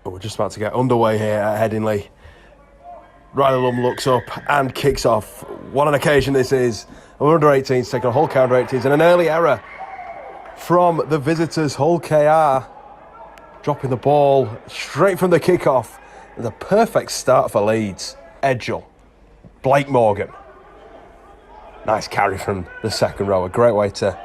But we're just about to get underway here at Headingley. Riley Lum looks up and kicks off. What an occasion this is. Under-18s taking a Hull KR under-18s, and an early error from the visitors. Hull KR dropping the ball straight from the kickoff. The perfect start for Leeds. Edgell, Blake Morgan. Nice carry from the second row. A great way to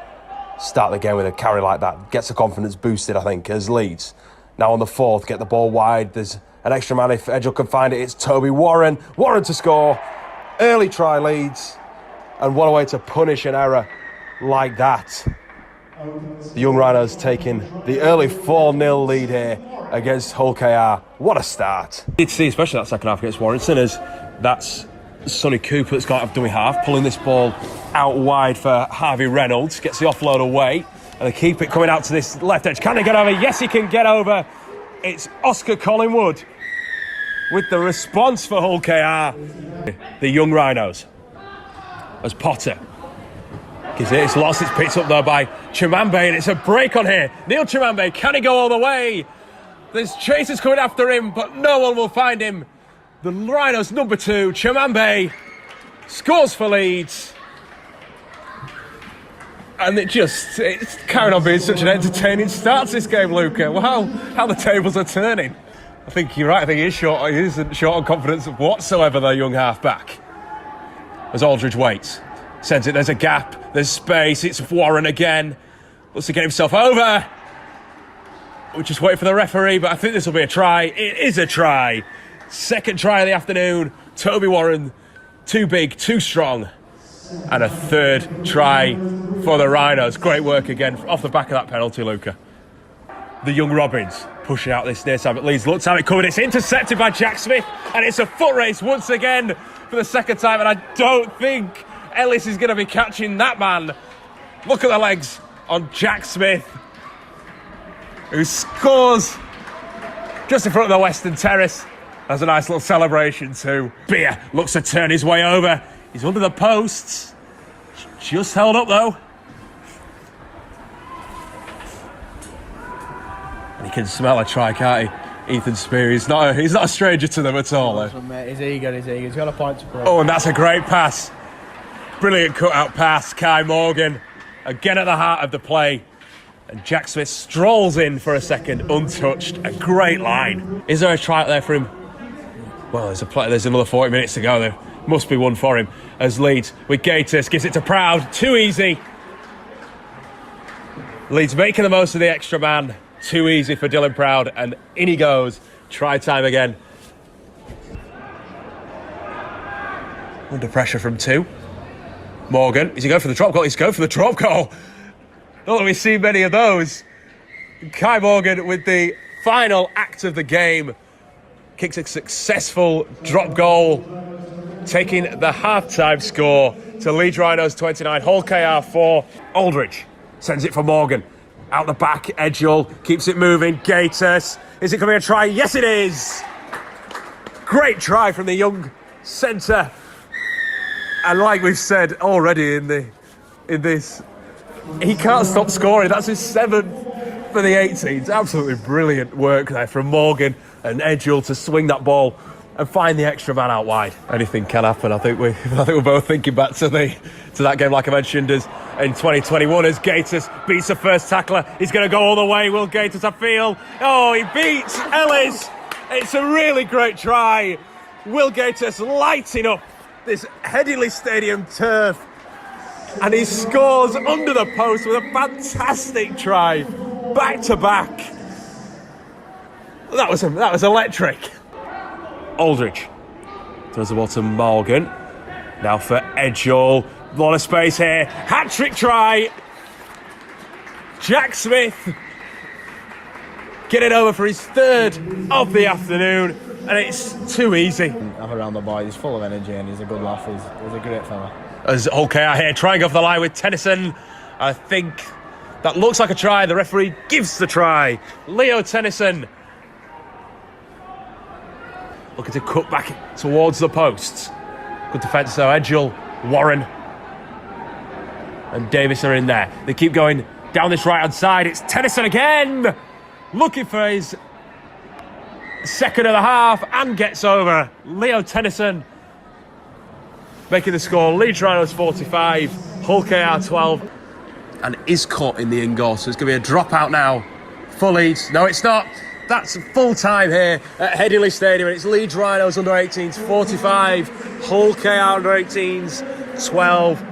start the game with a carry like that. Gets the confidence boosted, I think, as Leeds. Now on the fourth, get the ball wide. There's an extra man if Edgell can find it. It's Toby Warren. Warren to score. Early try Leeds. And what a way to punish an error like that. The Young Rhinos taking the early 4-0 lead here against Hull KR. What a start. You did see, especially that second half against Warrington, as that's Sonny Cooper that's got to dummy half, pulling this ball out wide for Harvey Reynolds. Gets the offload away. And they keep it coming out to this left edge. Can he get over? Yes, he can get over. It's Oscar Collingwood with the response for Hull KR. The Young Rhinos. As Potter gives it, it's lost, it's picked up there by Chimambe, and it's a break on here. Neil Chimambe, can he go all the way? There's chasers coming after him, but no one will find him. The Rhinos number 2, Chimambe, scores for Leeds. And it's carrying on being such an entertaining start to this game, Luca. Wow, how the tables are turning. I think you're right, I think he isn't short on confidence whatsoever, their young half-back. As Aldridge waits, sends it, there's a gap, there's space, it's Warren again. Looks to get himself over. We're just waiting for the referee, but I think this will be a try. It is a try. Second try of the afternoon. Toby Warren, too big, too strong. And a third try for the Rhinos. Great work again off the back of that penalty, Luca. The young Robins pushing out this near side, but Leeds looks how it covered. It's intercepted by Jack Smith, and it's a foot race once again for the second time, and I don't think Ellis is going to be catching that man. Look at the legs on Jack Smith, who scores just in front of the Western Terrace. That's a nice little celebration too. Beer looks to turn his way over. He's under the posts. Just held up though. And he can smell a try, can't he? Ethan Spear, he's not a stranger to them at all. He's eager. He's got a point to prove. Oh, and that's a great pass. Brilliant cut-out pass, Kai Morgan. Again at the heart of the play. And Jack Smith strolls in for a second, untouched. A great line. Is there a try out there for him? Well, there's another 40 minutes to go. There must be one for him. As Leeds with Gators, gives it to Proud. Too easy. Leeds making the most of the extra man. Too easy for Dylan Proud, and in he goes. Try time again. Under pressure from 2. Morgan, is he going for the drop goal? He's going for the drop goal. Not that we've seen many of those. Kai Morgan with the final act of the game. Kicks a successful drop goal, taking the half-time score to Leeds Rhinos 29, Hull KR 4. Aldridge sends it for Morgan. Out the back, Edgell keeps it moving. Gators, is it going to be a try? Yes, it is. Great try from the young centre. And like we've said already in this, he can't stop scoring. That's his 7th for the 18s. Absolutely brilliant work there from Morgan and Edgell to swing that ball and find the extra man out wide. Anything can happen. I think we're both thinking back to that game, like I mentioned, as in 2021, as Gators beats the first tackler. He's going to go all the way. Will Gators, I feel? Oh, he beats Ellis. It's a really great try. Will Gators lighting up this Headingley Stadium turf, and he scores under the post with a fantastic try, back to back. That was electric. Aldridge does the ball to Morgan. Now for Edgell. A lot of space here. Hat-trick try. Jack Smith getting over for his 3rd of the afternoon, and it's too easy. Have around the boy. He's full of energy and he's a good laugh. He's a great fella. As Hull KR here trying off the line with Tennyson. I think that looks like a try. The referee gives the try. Leo Tennyson looking to cut back towards the posts. Good defence though. Edgell, Warren and Davis are in there. They keep going down this right-hand side. It's Tennyson again, looking for his second of the half and gets over. Leo Tennyson making the score. Leeds Rhinos 45, Hull KR 12. And is caught in the in-goal, so it's going to be a dropout now for Leeds. No, it's not. That's full time here at Headingley Stadium. It's Leeds Rhinos under 18s 45, Hull KR under 18s 12.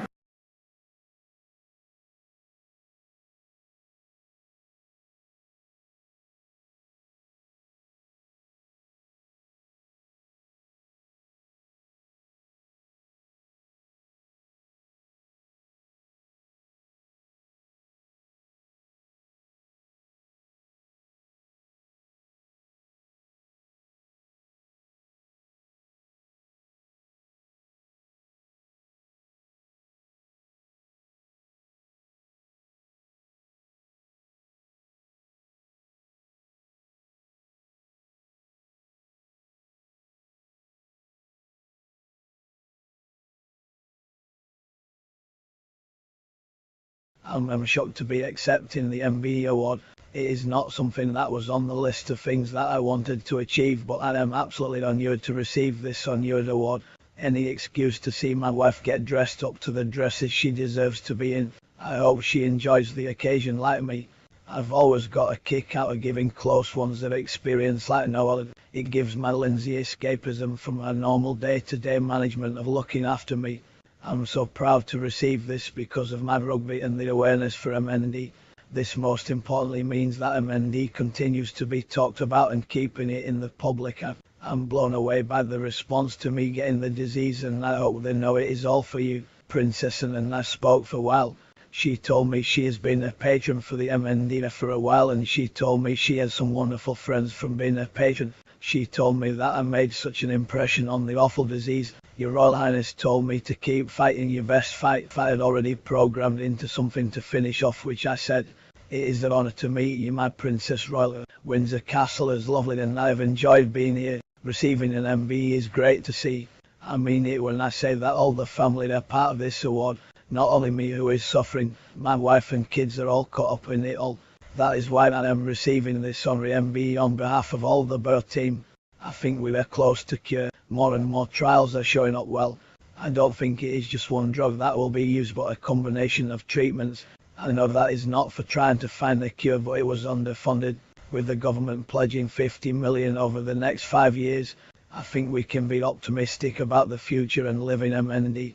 I'm shocked to be accepting the MBE award. It is not something that was on the list of things that I wanted to achieve, but I am absolutely honoured to receive this honoured award. Any excuse to see my wife get dressed up to the dresses she deserves to be in. I hope she enjoys the occasion like me. I've always got a kick out of giving close ones that experience like no other. It gives my Lindsay escapism from my normal day-to-day management of looking after me. I'm so proud to receive this because of my rugby and the awareness for MND. This most importantly means that MND continues to be talked about and keeping it in the public. I'm blown away by the response to me getting the disease, and I hope they know it is all for you. Princess and I spoke for a while. She told me she has been a patron for the MND for a while, and she told me she has some wonderful friends from being a patron. She told me that I made such an impression on the awful disease. Your Royal Highness told me to keep fighting your best fight. I had already programmed into something to finish off, which I said, it is an honour to meet you, my Princess Royal. Windsor Castle is lovely and I have enjoyed being here. Receiving an MBE is great to see. I mean it when I say that all the family are part of this award. Not only me who is suffering, my wife and kids are all caught up in it all. That is why I am receiving this honorary MBE on behalf of all the Borough team. I think we are close to cure. More and more trials are showing up well. I don't think it is just one drug that will be used, but a combination of treatments. I know that is not for trying to find a cure, but it was underfunded. With the government pledging 50 million over the next 5 years, I think we can be optimistic about the future and live in MND.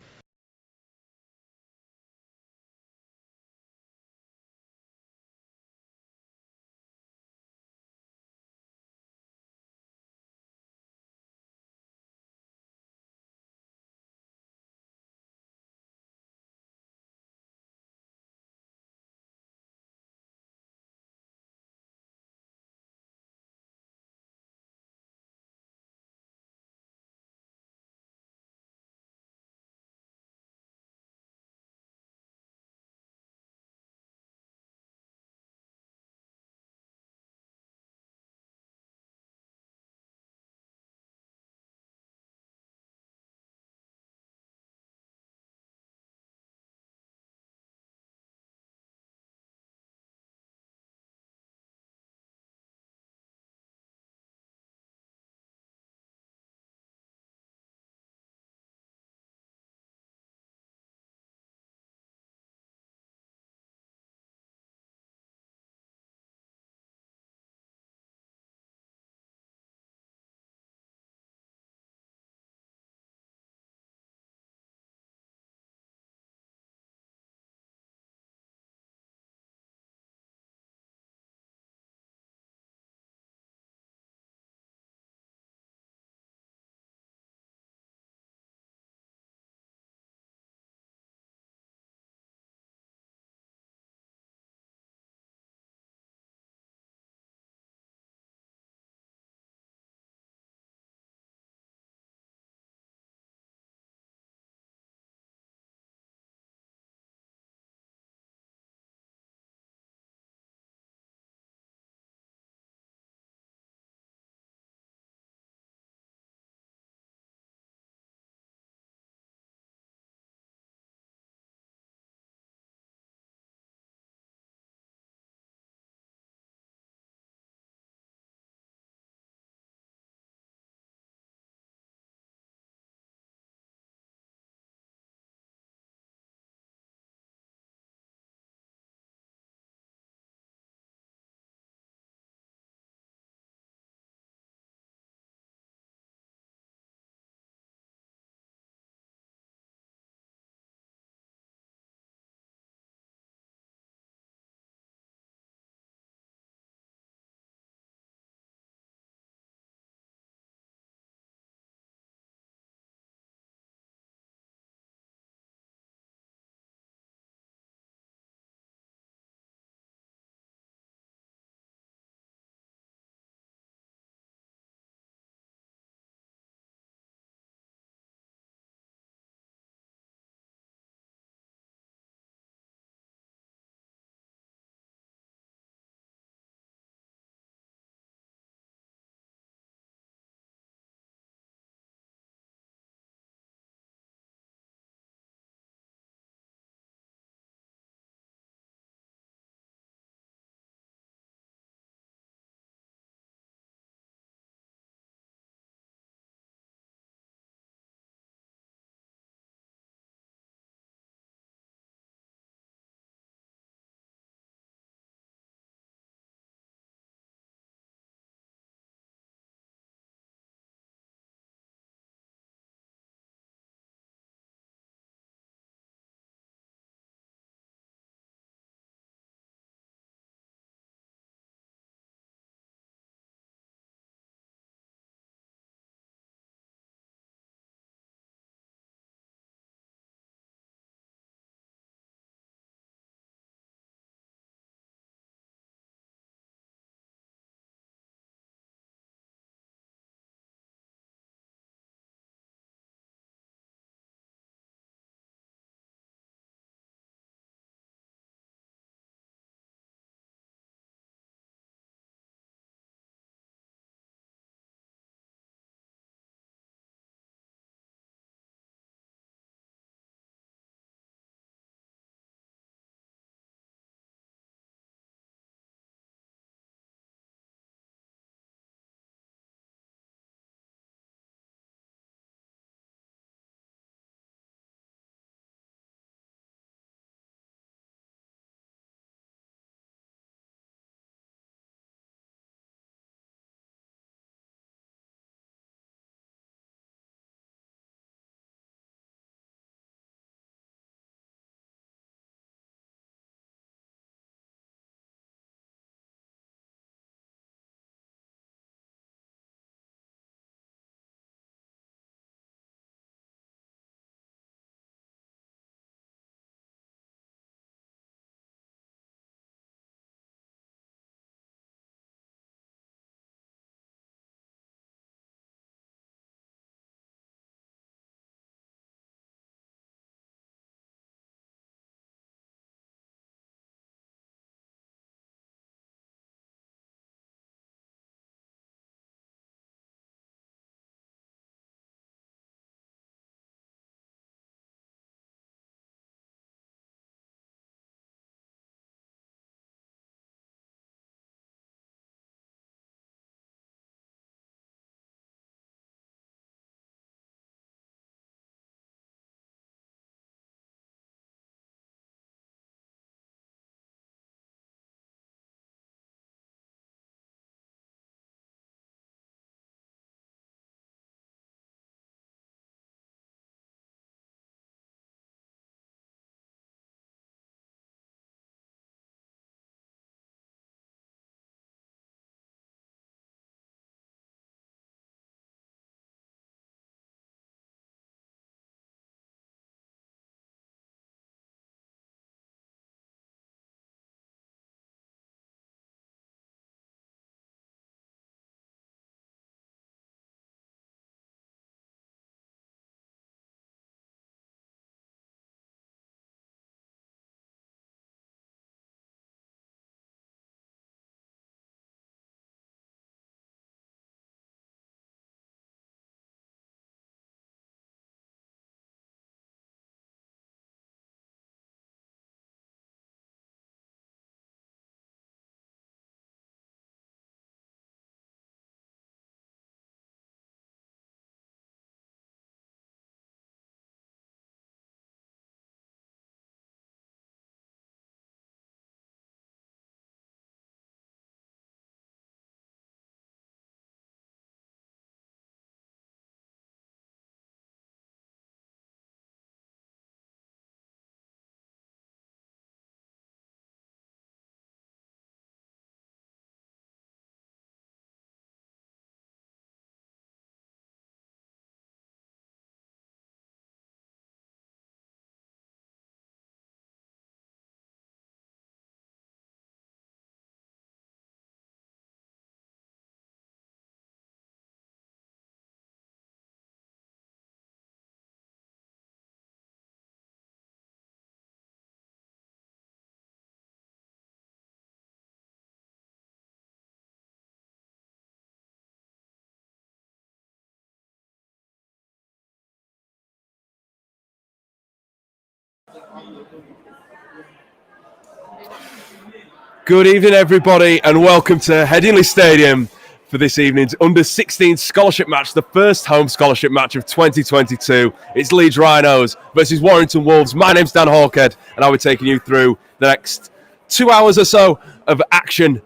Good evening, everybody, and welcome to Headingley Stadium for this evening's Under-16 scholarship match, the first home scholarship match of 2022. It's Leeds Rhinos versus Warrington Wolves. My name's Dan Hawkhead, and I'll be taking you through the next 2 hours or so of action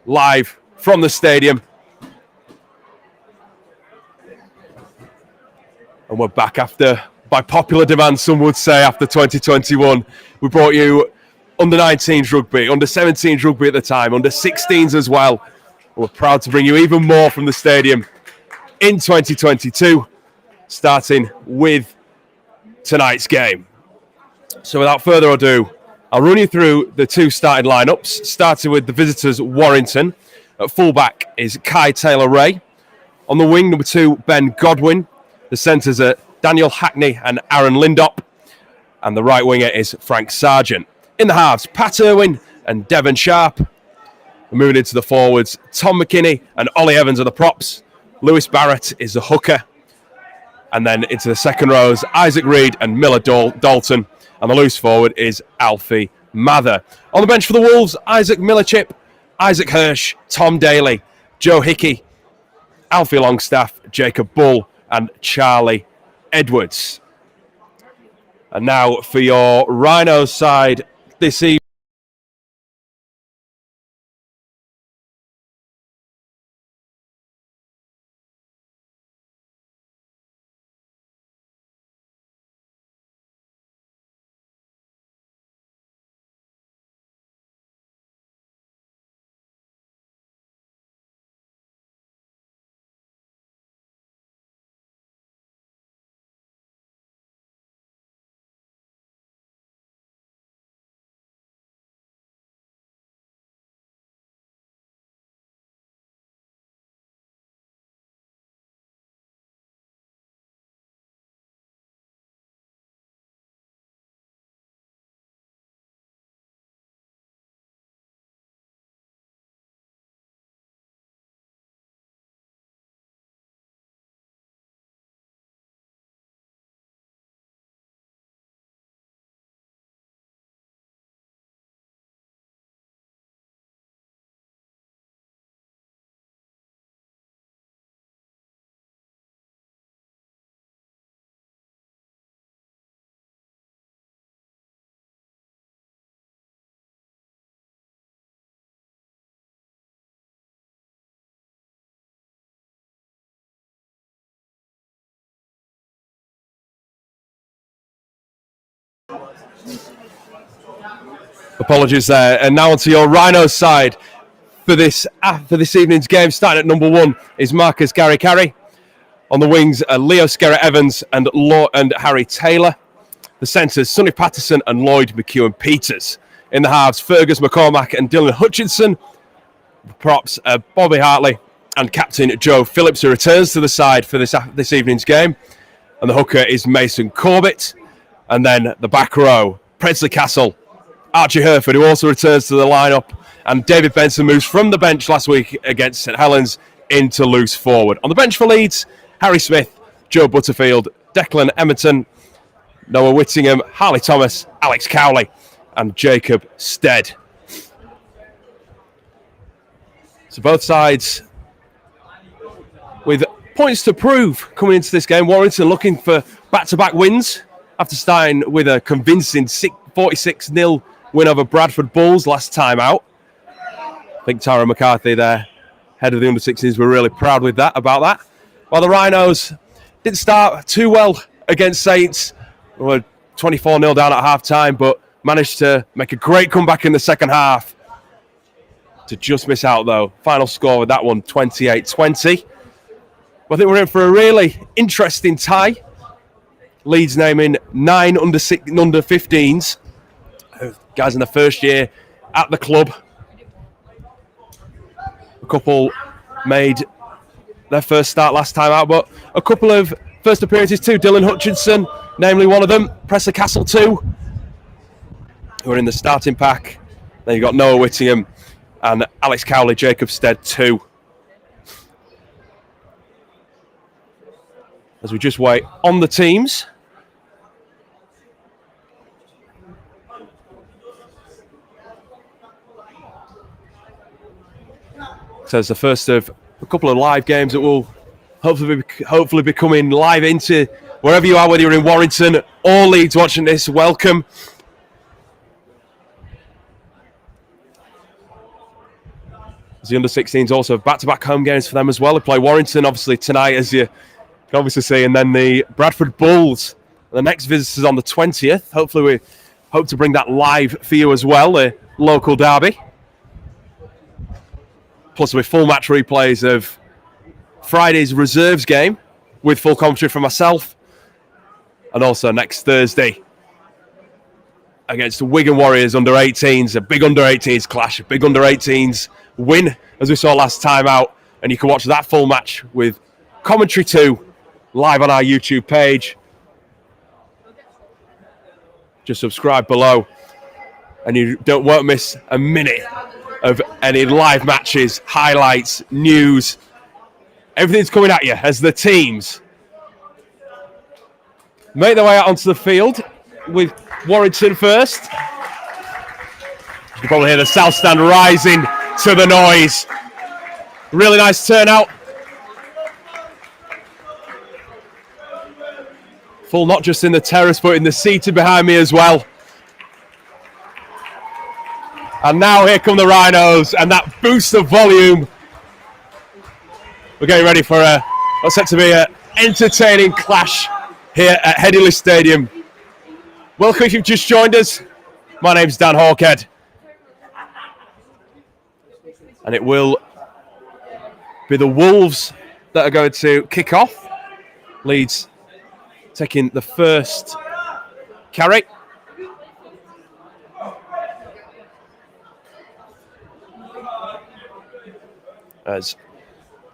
live from the stadium. And we're back after, by popular demand, some would say, after 2021. We brought you under-19s rugby, under-17s rugby at the time, under-16s as well. We're proud to bring you even more from the stadium in 2022, starting with tonight's game. So without further ado, I'll run you through the two starting lineups, starting with the visitors, Warrington. At fullback is Kai Taylor-Ray. On the wing, number 2, Ben Godwin. The centres are Daniel Hackney and Aaron Lindop. And the right winger is Frank Sargent. In the halves, Pat Irwin and Devon Sharp. We're moving into the forwards, Tom McKinney and Ollie Evans are the props. Lewis Barrett is the hooker. And then into the second rows, Isaac Reed and Miller Dalton. And the loose forward is Alfie Mather. On the bench for the Wolves, Isaac Millerchip, Isaac Hirsch, Tom Daly, Joe Hickey, Alfie Longstaff, Jacob Bull and Charlie Edwards. And now for your Rhinos side this evening. Apologies there. And now onto your Rhinos side for this evening's game. Starting at number 1 is Marcus Gary Carey. On the wings are Leo Skerritt Evans and Harry Taylor. The centres, Sonny Patterson and Lloyd McEwen-Peters. In the halves, Fergus McCormack and Dylan Hutchinson. The props are Bobby Hartley and captain Joe Phillips, who returns to the side for this evening's game. And the hooker is Mason Corbett. And then the back row, Predsley Castle, Archie Herford, who also returns to the lineup, and David Benson moves from the bench last week against St Helens into loose forward. On the bench for Leeds, Harry Smith, Joe Butterfield, Declan Emerton, Noah Whittingham, Harley Thomas, Alex Cowley, and Jacob Stead. So both sides with points to prove coming into this game. Warrington looking for back-to-back wins after starting with a convincing 46-0 win over Bradford Bulls last time out. I think Tara McCarthy, their head of the under-16s, were really proud about that. While the Rhinos didn't start too well against Saints, we were 24-0 down at half-time, but managed to make a great comeback in the second half to just miss out, though. Final score with that one, 28-20. But I think we're in for a really interesting tie. Leeds naming 9 under-15s. Guys in the first year at the club. A couple made their first start last time out, but a couple of first appearances too. Dylan Hutchinson, namely one of them. Presser Castle too, who are in the starting pack. Then you've got Noah Whittingham and Alex Cowley, Jacob Stead too. As we just wait on the teams. So it's the first of a couple of live games that will hopefully be coming live into wherever you are, whether you're in Warrington or Leeds watching this. Welcome. The under-16s also have back-to-back home games for them as well. They play Warrington, obviously, tonight, as you can obviously see, and then the Bradford Bulls. The next visit is on the 20th. Hopefully, we hope to bring that live for you as well, the local derby. Plus, there'll be full match replays of Friday's reserves game with full commentary from myself. And also next Thursday against the Wigan Warriors under-18s, a big under-18s clash, a big under-18s win, as we saw last time out. And you can watch that full match with commentary too, live on our YouTube page. Just subscribe below, and you won't miss a minute of any live matches, highlights, news. Everything's coming at you as the teams make their way out onto the field with Warrington first. You can probably hear the South Stand rising to the noise. Really nice turnout. Full not just in the terrace but in the seating behind me as well. And now here come the Rhinos and that boost of volume. We're getting ready for what's set to be an entertaining clash here at Headingley Stadium. Welcome if you've just joined us. My name's Dan Hawkhead. And it will be the Wolves that are going to kick off. Leeds taking the first carry. As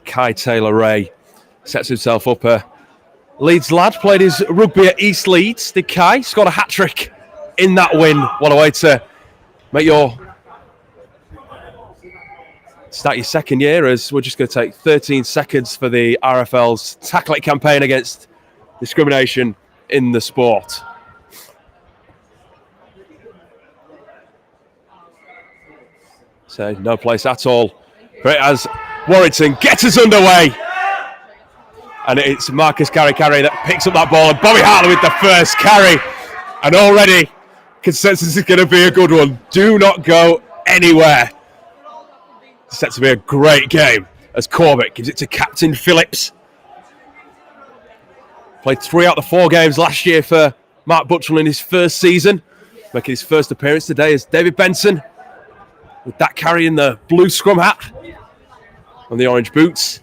Kai Taylor-Ray sets himself up. Leeds lad, played his rugby at East Leeds. Did Kai, scored a hat-trick in that win. What a way to make start your second year, as we're just going to take 13 seconds for the RFL's Tackle It campaign against discrimination in the sport. So no place at all. But as Warrington gets us underway. And it's Marcus Carey that picks up that ball. And Bobby Hartley with the first carry. And already, consensus is going to be a good one. Do not go anywhere. It's set to be a great game as Corbett gives it to Captain Phillips. Played 3 out of the 4 games last year for Mark Butchell in his first season. Making his first appearance today is David Benson. With that carry in the blue scrum hat and the orange boots.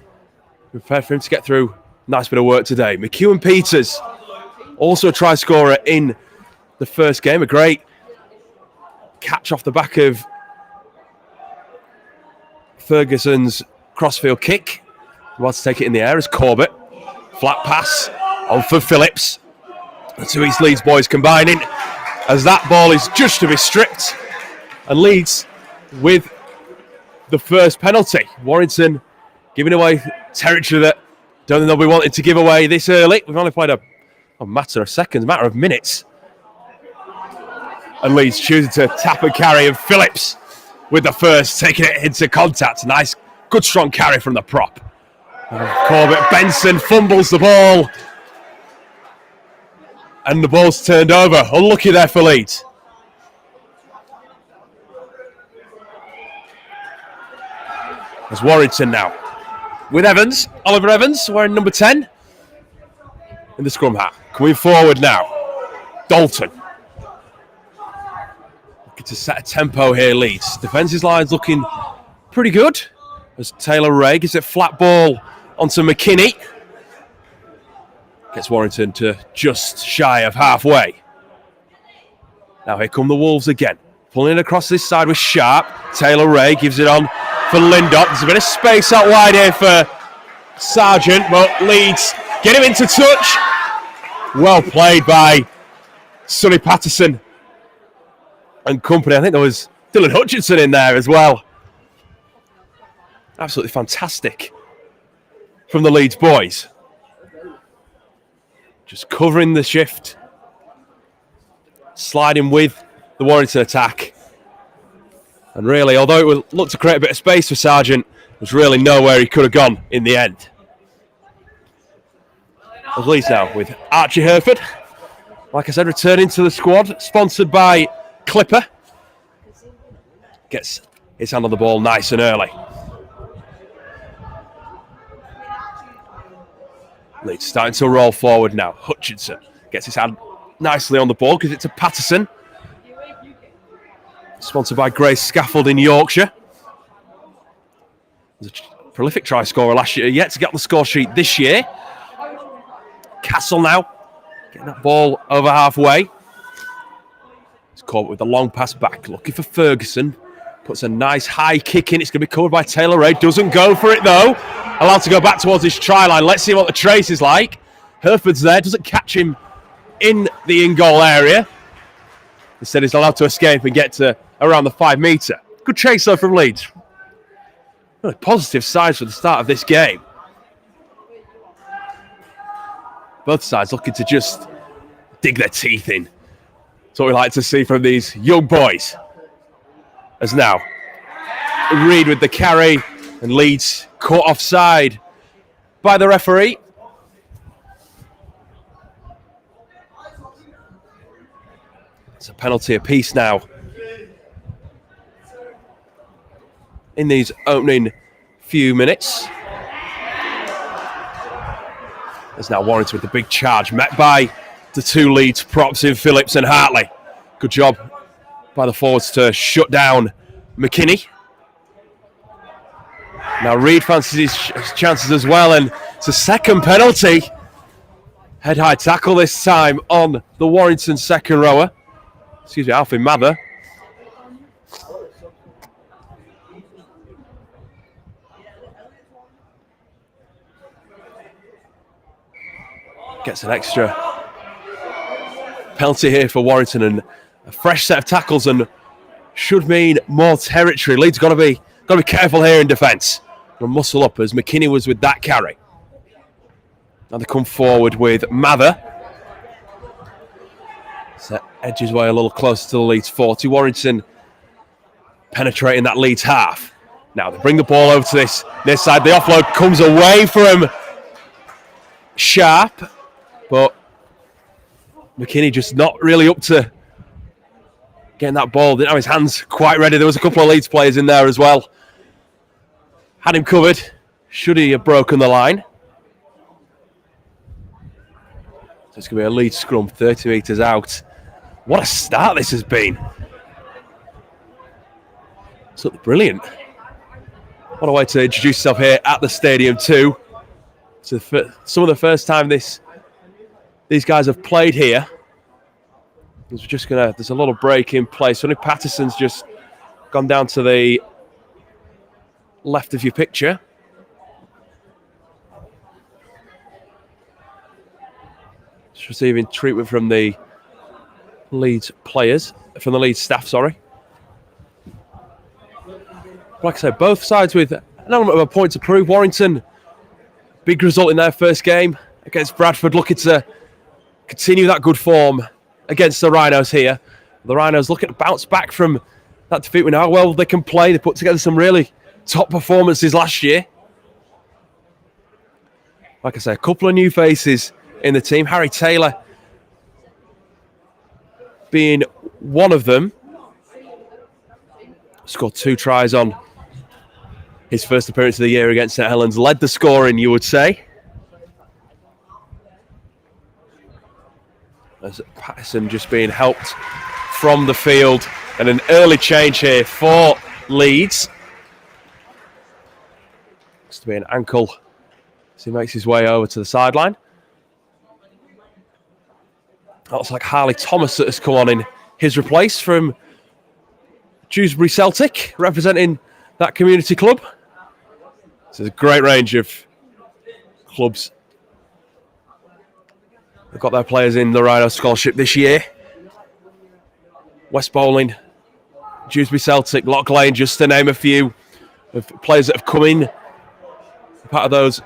Prepared for him to get through. Nice bit of work today. McEwen Peters, also a try scorer in the first game. A great catch off the back of Ferguson's crossfield kick. He wants to take it in the air as Corbett. Flat pass on for Phillips. The two East Leeds boys combining as that ball is just to be stripped. And Leeds with the first penalty. Warrington giving away territory that don't think they'll be wanting to give away this early. We've only played a matter of seconds, matter of minutes. And Leeds choosing to tap and carry, and Phillips with the first, taking it into contact. Nice, good strong carry from the prop. Corbett Benson fumbles the ball. And the ball's turned over. Unlucky there for Leeds. There's Warrington now. With Evans, Oliver Evans, wearing number 10. In the scrum hat. Coming forward now. Dalton. Looking to set a tempo here, Leeds. Defensive line's looking pretty good. As Taylor-Ray gives it flat ball onto McKinney. Gets Warrington to just shy of halfway. Now here come the Wolves again. Pulling across this side with Sharp. Taylor-Ray gives it on for Lindop. There's a bit of space out wide here for Sargent, but Leeds get him into touch. Well played by Sonny Patterson and company. I think there was Dylan Hutchinson in there as well. Absolutely fantastic from the Leeds boys. Just covering the shift. Sliding with the Warrington attack. And really, although it would look to create a bit of space for Sargent, was really nowhere he could have gone in the end. As Leeds now with Archie Hereford. Like I said, returning to the squad, sponsored by Clipper. Gets his hand on the ball nice and early. Leeds starting to roll forward now. Hutchinson gets his hand nicely on the ball, gives it to Patterson. Sponsored by Grace Scaffold in Yorkshire. Was a prolific try scorer last year, yet to get on the score sheet this year. Castle now, getting that ball over halfway. He's caught with a long pass back, looking for Ferguson. Puts a nice high kick in. It's going to be covered by Taylor Ray. Doesn't go for it though. Allowed to go back towards his try line. Let's see what the trace is like. Hereford's there. Doesn't catch him in the in-goal area. Instead, he's allowed to escape and get to around the 5 metre. Good chase though from Leeds. Really positive sides for the start of this game. Both sides looking to just dig their teeth in. That's what we like to see from these young boys. As now, Reid with the carry and Leeds caught offside by the referee. It's a penalty apiece now in these opening few minutes. There's now Warrington with the big charge, met by the 2 Leeds props in Phillips and Hartley. Good job by the forwards to shut down McKinney. Now Reid fancies his chances as well, and it's a second penalty. Head high tackle this time on the Warrington second rower. Excuse me, Alfie Mather. Gets an extra penalty here for Warrington, and a fresh set of tackles, and should mean more territory. Leeds got to be careful here in defence. We'll muscle up as McKinney was with that carry. Now they come forward with Mather. So edge his way a little closer to the Leeds 40. Warrington penetrating that Leeds half. Now they bring the ball over to this side. The offload comes away from Sharp, but McKinney just not really up to getting that ball. Didn't have his hands quite ready. There was a couple of Leeds players in there as well. Had him covered. Should he have broken the line? So it's going to be a Leeds scrum 30 metres out. What a start this has been. Absolutely brilliant. What a way to introduce yourself here at the stadium too. So some of the first time these guys have played here. There's a little break in play. Sonny Patterson's just gone down to the left of your picture. Just receiving treatment from the Leeds players, from the Leeds staff, sorry. Like I said, both sides with an element of a point to prove. Warrington, big result in their first game against Bradford, looking to continue that good form against the Rhinos here. The Rhinos looking to bounce back from that defeat. We know how well they can play. They put together some really top performances last year. Like I say, a couple of new faces in the team. Harry Taylor being one of them. Scored 2 tries on his first appearance of the year against St Helens. Led the scoring, you would say. As Patterson just being helped from the field. And an early change here for Leeds. Looks to be an ankle as he makes his way over to the sideline. Looks like Harley Thomas that has come on in his replace from Dewsbury Celtic, representing that community club. So there's a great range of clubs. They've got their players in the Rhino Scholarship this year. West Bowling, Dewsbury Celtic, Loch Lane, just to name a few of players that have come in. Part of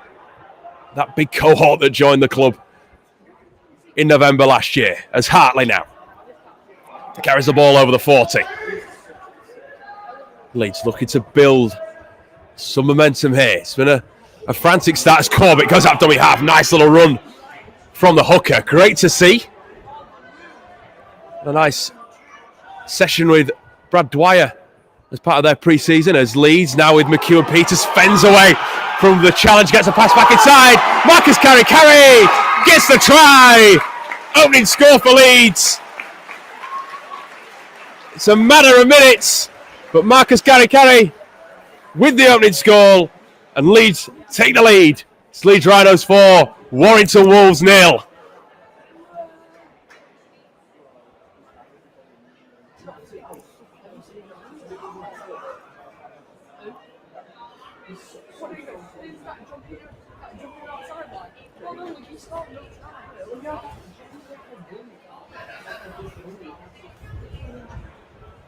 that big cohort that joined the club in November last year. As Hartley now carries the ball over the 40. Leeds looking to build Some momentum here. It's been a frantic start as Corbett goes up dummy half. Nice little run from the hooker. Great to see. A nice session with Brad Dwyer as part of their pre-season, as Leeds now with McEwen Peters fends away from the challenge, gets a pass back inside. Marcus Carey gets the try. Opening score for Leeds. It's a matter of minutes, but Marcus Carey with the opening score, and Leeds take the lead. It's Leeds Rhinos 4, Warrington Wolves 0.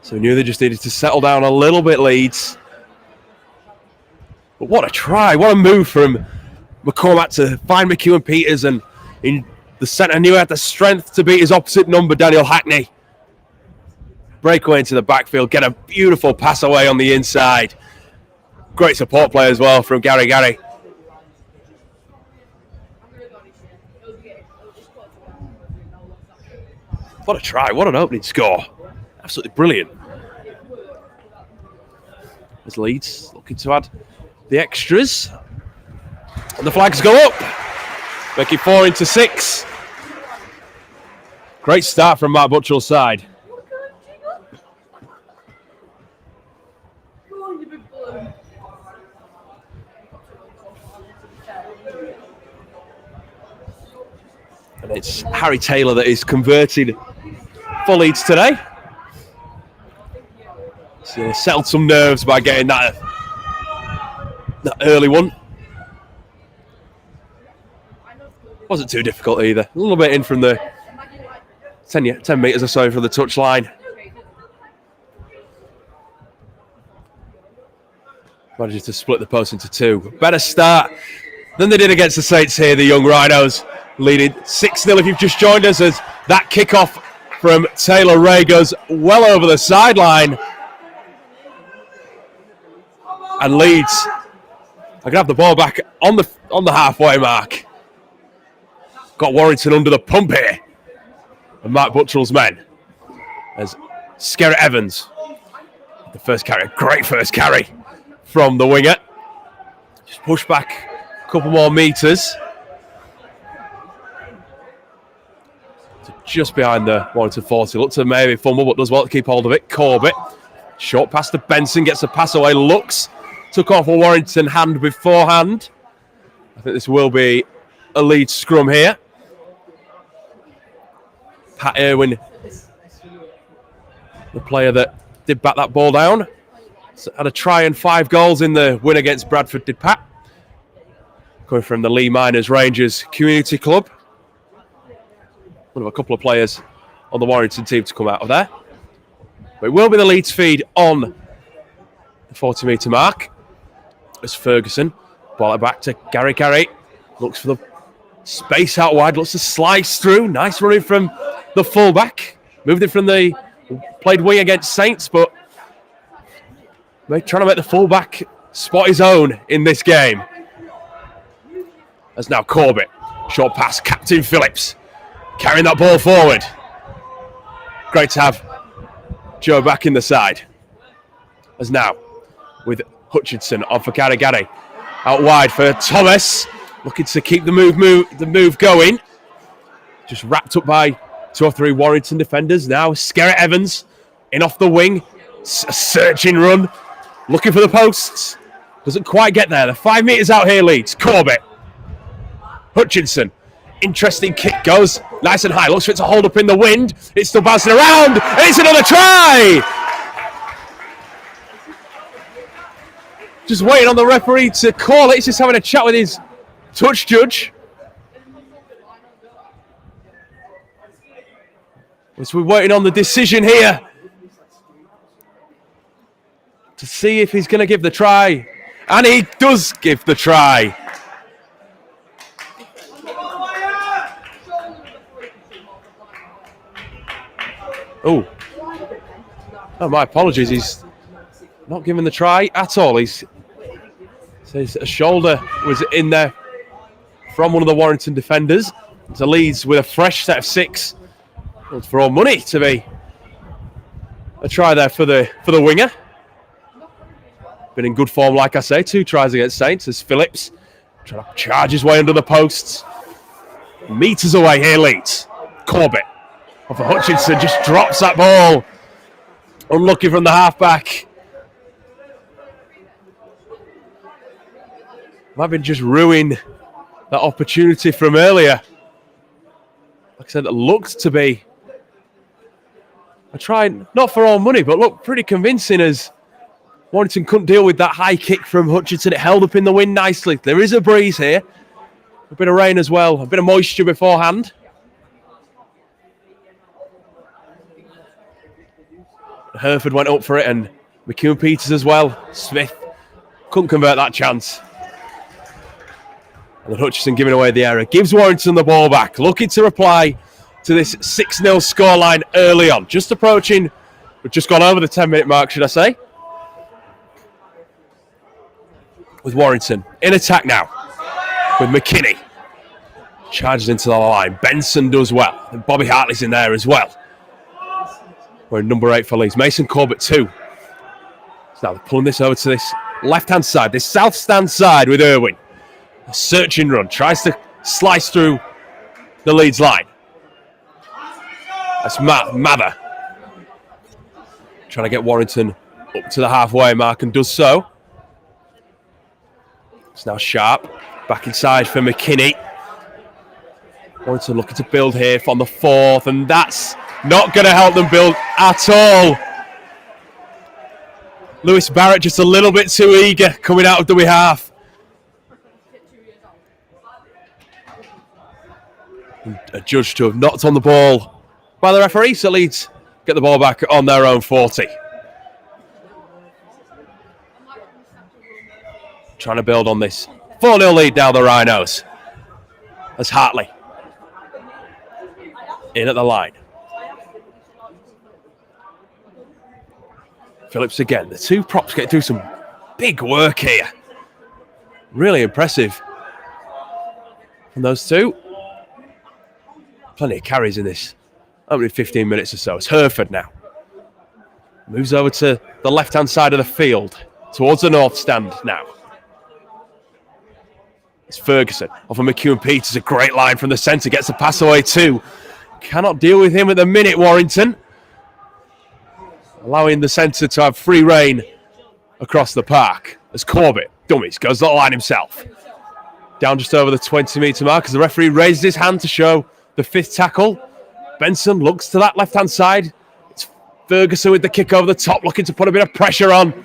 So we knew they just needed to settle down a little bit, Leeds. But what a try, what a move from McCormack to find McEwen Peters, and in the centre knew he had the strength to beat his opposite number, Daniel Hackney. Breakaway into the backfield, get a beautiful pass away on the inside. Great support play as well from Gary. What a try, what an opening score. Absolutely brilliant. As Leeds looking to add the extras. And the flags go up, making 4 into 6. Great start from Mark Butchell's side. And it's Harry Taylor that is converted for Leeds today. So he settled some nerves by getting that early one. Wasn't too difficult either. A little bit in from the 10 metres or so from the touchline. Managed to split the post into 2. Better start than they did against the Saints here, the young Rhinos. Leading 6-0 if you've just joined us, as that kickoff from Taylor Ray goes well over the sideline. And Leeds are going to have the ball back on the halfway mark. Got Warrington under the pump here. And Mark Butchell's men. As Skerritt Evans, the first carry, great first carry from the winger. Just push back a couple more metres. So just behind the Warrington 40. Looked to maybe fumble, but does well to keep hold of it. Corbett. Short pass to Benson, gets the pass away, looks. Took off a Warrington hand beforehand. I think this will be a Leeds scrum here. Pat Irwin, the player that did bat that ball down. So had a try and 5 goals in the win against Bradford, did Pat. Coming from the Lee Miners Rangers Community Club. One of a couple of players on the Warrington team to come out of there. But it will be the Leeds feed on the 40-metre mark. As Ferguson, ball it back to Gary. Looks for the space out wide, looks to slice through. Nice running from the fullback. Moved it from the played wing against Saints, but trying to make the fullback spot his own in this game. As now Corbett, short pass, Captain Phillips, carrying that ball forward. Great to have Joe back in the side. As now, with Hutchinson on for Gary. Out wide for Thomas, looking to keep the move going. Just wrapped up by 2 or 3 Warrington defenders. Now Skerritt Evans in off the wing, a searching run, looking for the posts. Doesn't quite get there. They're 5 metres out here, Leeds. Corbett, Hutchinson, interesting kick goes nice and high. Looks for it to hold up in the wind. It's still bouncing around. And it's another try. Just waiting on the referee to call it. He's just having a chat with his touch judge. So we're waiting on the decision here to see if he's going to give the try. And he does give the try. Oh, my apologies. He's not giving the try at all. He's Says a shoulder was in there from one of the Warrington defenders. So Leeds with a fresh set of 6. It's for all money to be a try there for the winger. Been in good form, like I say. 2 tries against Saints as Phillips trying to charge his way under the posts. Meters away here, Leeds. Corbett off of Hutchinson just drops that ball. Unlucky from the halfback. Might have been just ruin that opportunity from earlier. Like I said, it looked to be a try, not for all money, but looked pretty convincing as Warrington couldn't deal with that high kick from Hutchinson. It held up in the wind nicely. There is a breeze here. A bit of rain as well, a bit of moisture beforehand. Hereford went up for it and McEwen-Peters as well. Smith couldn't convert that chance. And then Hutchinson giving away the error. Gives Warrington the ball back. Looking to reply to this 6-0 scoreline early on. Just approaching, we've just gone over the 10-minute mark, should I say. With Warrington in attack now. With McKinney. Charges into the line. Benson does well. And Bobby Hartley's in there as well. We're number 8 for Leeds. Mason Corbett 2. So now they're pulling this over to this left-hand side. This south stand side with Irwin. A searching run. Tries to slice through the Leeds line. That's Mather. Trying to get Warrington up to the halfway mark and does so. It's now Sharp. Back inside for McKinney. Warrington looking to build here on the 4th, and that's not going to help them build at all. Lewis Barrett just a little bit too eager coming out of the half. Adjudged to have knocked on the ball by the referee, so Leeds get the ball back on their own 40. Trying to build on this 4-0 lead now, the Rhinos. As Hartley in at the line. Phillips again. The 2 props get through some big work here. Really impressive from those 2. Plenty of carries in this opening 15 minutes or so. It's Hereford now. Moves over to the left-hand side of the field. Towards the north stand now. It's Ferguson. Off of McEwen-Peters. A great line from the centre. Gets the pass away too. Cannot deal with him at the minute, Warrington. Allowing the centre to have free rein across the park. As Corbett, dummies, goes to the line himself. Down just over the 20-metre mark as the referee raises his hand to show the 5th tackle. Benson looks to that left-hand side. It's Ferguson with the kick over the top, looking to put a bit of pressure on.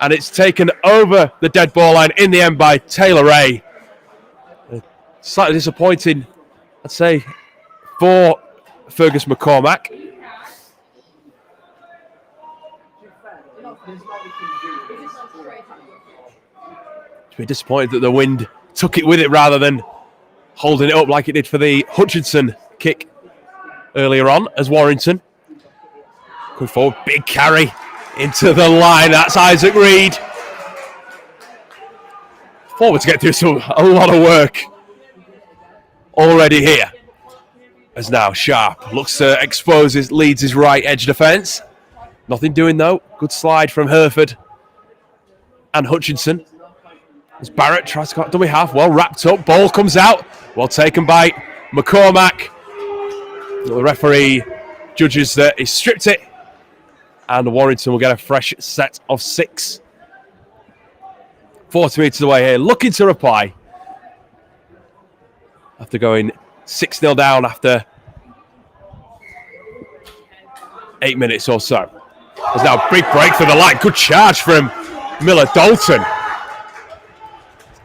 And it's taken over the dead ball line in the end by Taylor Ray. Slightly disappointing, I'd say, for Fergus McCormack. To be disappointed that the wind took it with it rather than holding it up like it did for the Hutchinson kick earlier on as Warrington. Going forward, big carry into the line. That's Isaac Reed. Forward to get through a lot of work already here. As now Sharp looks to expose Leeds' right edge defence. Nothing doing though. Good slide from Hereford and Hutchinson. As Barrett tries to cut dummy half, well wrapped up. Ball comes out. Well taken by McCormack. The referee judges that he stripped it. And Warrington will get a fresh set of 6. 40 metres away here. Looking to reply. After going 6-0 down after 8 minutes or so. There's now a big break for the line. Good charge from Miller Dalton.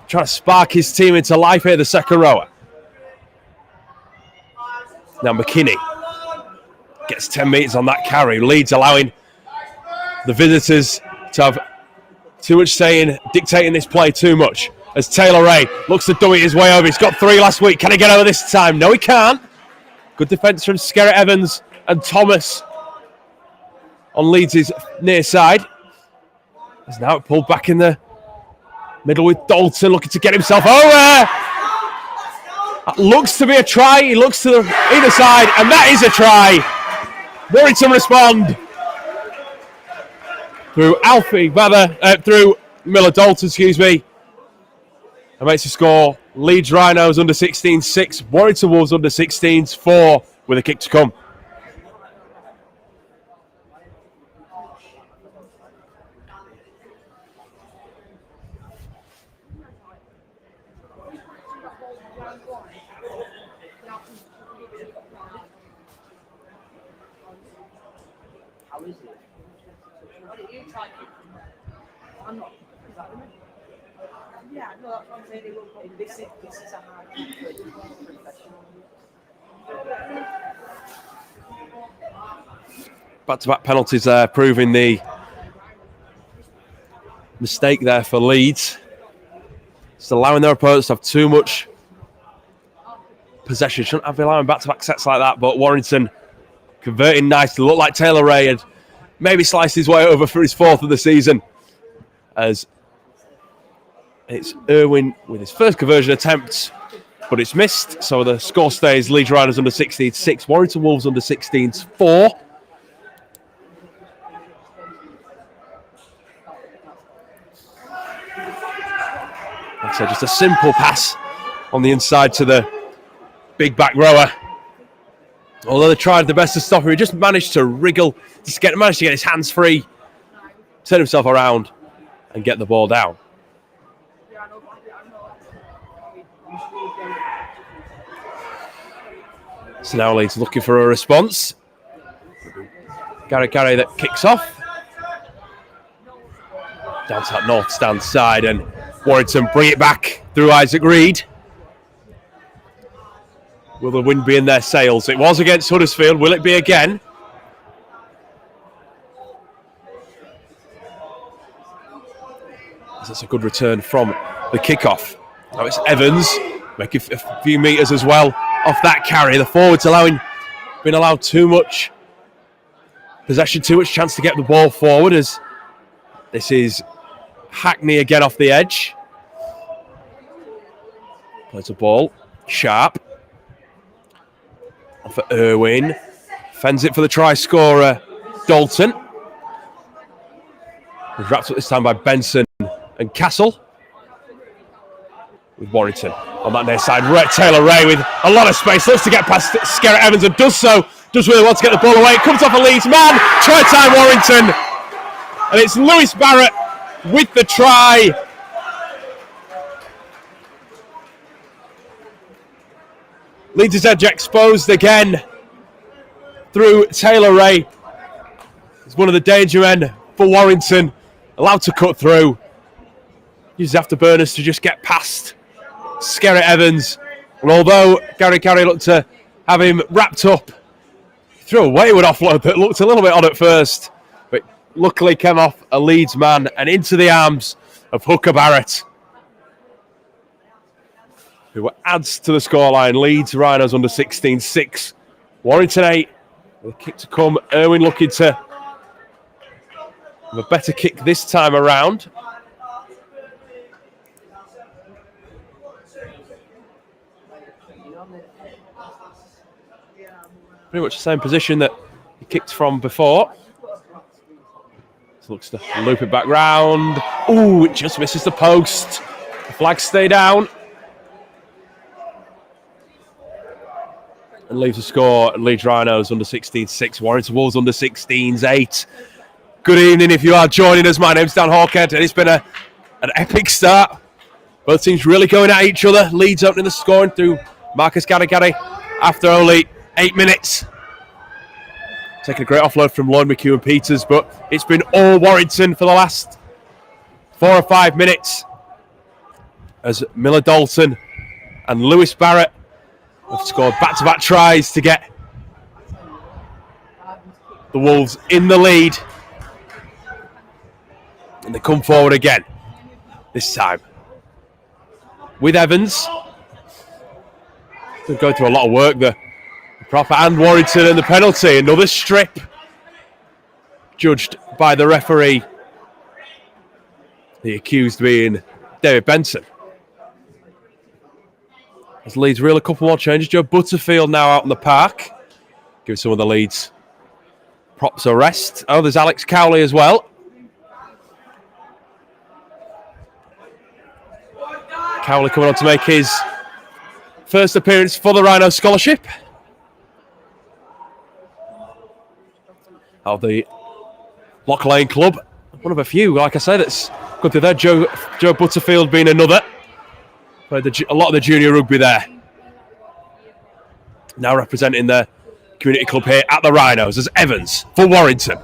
Trying to spark his team into life here, the second rower. Now McKinney gets 10 metres on that carry. Leeds allowing the visitors to have too much saying, dictating this play too much. As Taylor Ray looks to dummy his way over. He's got 3 last week. Can he get over this time? No, he can't. Good defence from Skerritt Evans and Thomas on Leeds' near side. As now pulled back in the Middle with Dalton looking to get himself over. That looks to be a try. He looks to the either side, and that is a try. Warrington respond through Miller Dalton, and makes the score. Leeds Rhinos under 16s 6, Warrington Wolves under 16s 4 with a kick to come. Back-to-back penalties there, proving the mistake there for Leeds. Just allowing their opponents to have too much possession. Shouldn't have been allowing back-to-back sets like that, but Warrington converting nicely. Looked like Taylor Ray had maybe sliced his way over for his 4th of the season, as it's Irwin with his first conversion attempt, but it's missed. So the score stays Leeds Rhinos under 16s 6, Warrington Wolves under 16s 4. Like I said, just a simple pass on the inside to the big back rower. Although they tried the best to stop him, he just managed to wriggle, managed to get his hands free, turn himself around, and get the ball down. So now Leeds looking for a response. Gary that kicks off. Down to that north stand side, and Warrington bring it back through Isaac Reed. Will the wind be in their sails? It was against Huddersfield. Will it be again? That's a good return from the kickoff. Now it's Evans making a few metres as well off that carry. The forwards been allowed too much possession, too much chance to get the ball forward, as this is Hackney again off the edge. Plays a ball. Sharp. On for Irwin. Fends it for the try scorer, Dalton. Was wrapped up this time by Benson and Castle. With Warrington on that near side. Taylor Ray with a lot of space. Looks to get past Skerritt Evans and does so. Does really want to get the ball away. It comes off a Leeds man. Try time Warrington. And it's Lewis Barrett with the try. Leeds' edge exposed again through Taylor Ray. He's one of the danger men for Warrington. Allowed to cut through. Uses afterburners to just get past Skerritt Evans. And although Gary looked to have him wrapped up, threw a wayward offload that looked a little bit odd at first, but luckily came off a Leeds man and into the arms of Hooker Barrett, who adds to the scoreline. Leeds Rhinos under 16 6. Warrington 8. With a kick to come. Irwin looking to have a better kick this time around. Pretty much the same position that he kicked from before. So looks to loop it back round. Ooh, it just misses the post. The flags stay down. And leaves the score. Leeds Rhinos under 16 6. Warrington Wolves under 16s 8. Good evening if you are joining us. My name's Dan Hawkhead, and it's been an epic start. Both teams really going at each other. Leeds opening the scoring through Marcus Garagari after only 8 minutes. Taking a great offload from Lloyd McHugh Peters, but it's been all Warrington for the last 4 or 5 minutes, as Miller Dalton and Lewis Barrett have scored back-to-back tries to get the Wolves in the lead. And they come forward again, this time with Evans. They're going through a lot of work, the proper and Warrington, and the penalty. Another strip judged by the referee. The accused being David Benson. As Leeds reel a couple more changes. Joe Butterfield now out in the park. Give some of the Leeds props a rest. Oh, there's Alex Cowley as well. Cowley coming on to make his first appearance for the Rhino Scholarship. Of the Loch Lane Club. One of a few, like I said, that's good to there. Joe Butterfield being another. Played a lot of the junior rugby there. Now representing the community club here at the Rhinos as Evans for Warrington.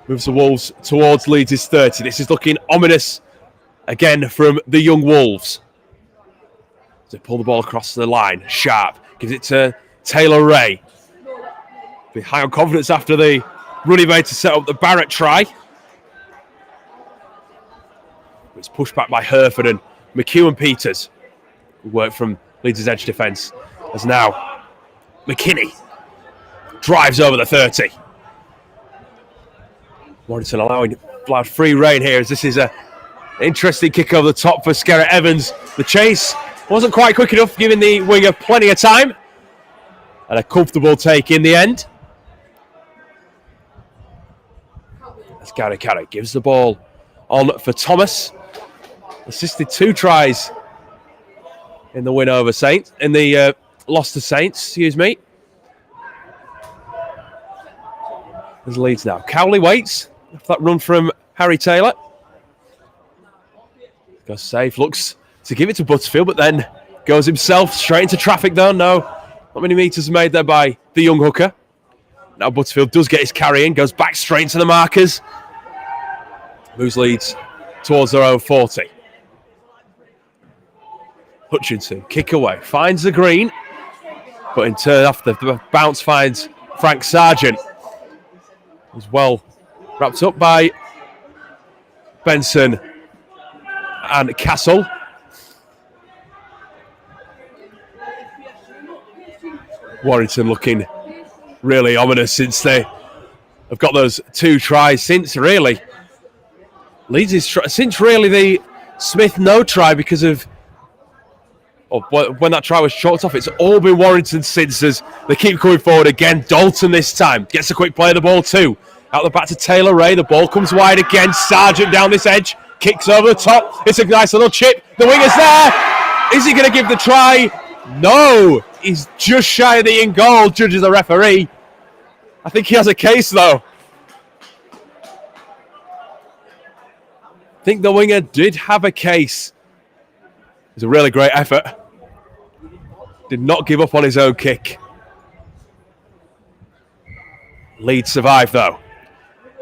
Moves the Wolves towards Leeds' 30. This is looking ominous again from the young Wolves. They pull the ball across the line. Sharp gives it to Taylor Ray. Be high on confidence after the run he made to set up the Barrett try. It's pushed back by Herford and McHugh Peters, who work from Leeds' edge defence. As now McKinney drives over the 30. Warrington allowed free rein here as this is an interesting kick over the top for Skerrett Evans. The chase wasn't quite quick enough, giving the winger plenty of time. And a comfortable take in the end. As Gary Carrick gives the ball on for Thomas. Assisted 2 tries in the win over Saints, in the loss to Saints, excuse me. There's Leeds now. Cowley waits after that run from Harry Taylor. Goes safe, looks to give it to Butterfield, but then goes himself straight into traffic though. No, not many metres made there by the young hooker. Now Butterfield does get his carry in, goes back straight into the markers. Moves Leeds towards their own 40. Hutchinson, kick away, finds the green, but in turn after the bounce finds Frank Sargent. As well wrapped up by Benson and Castle. Warrington looking really ominous since they have got those 2 tries since really. Leeds is since really the Smith no try because of when that try was chalked off. It's all been Warrington since as they keep coming forward again. Dalton this time gets a quick play of the ball too. Out the back to Taylor Ray. The ball comes wide again. Sargent down this edge. Kicks over the top. It's a nice little chip. The winger's there. Is he going to give the try? No. He's just shy of the in goal, judges the referee. I think he has a case though. I think the winger did have a case. It was a really great effort. Did not give up on his own kick. Leeds survived though.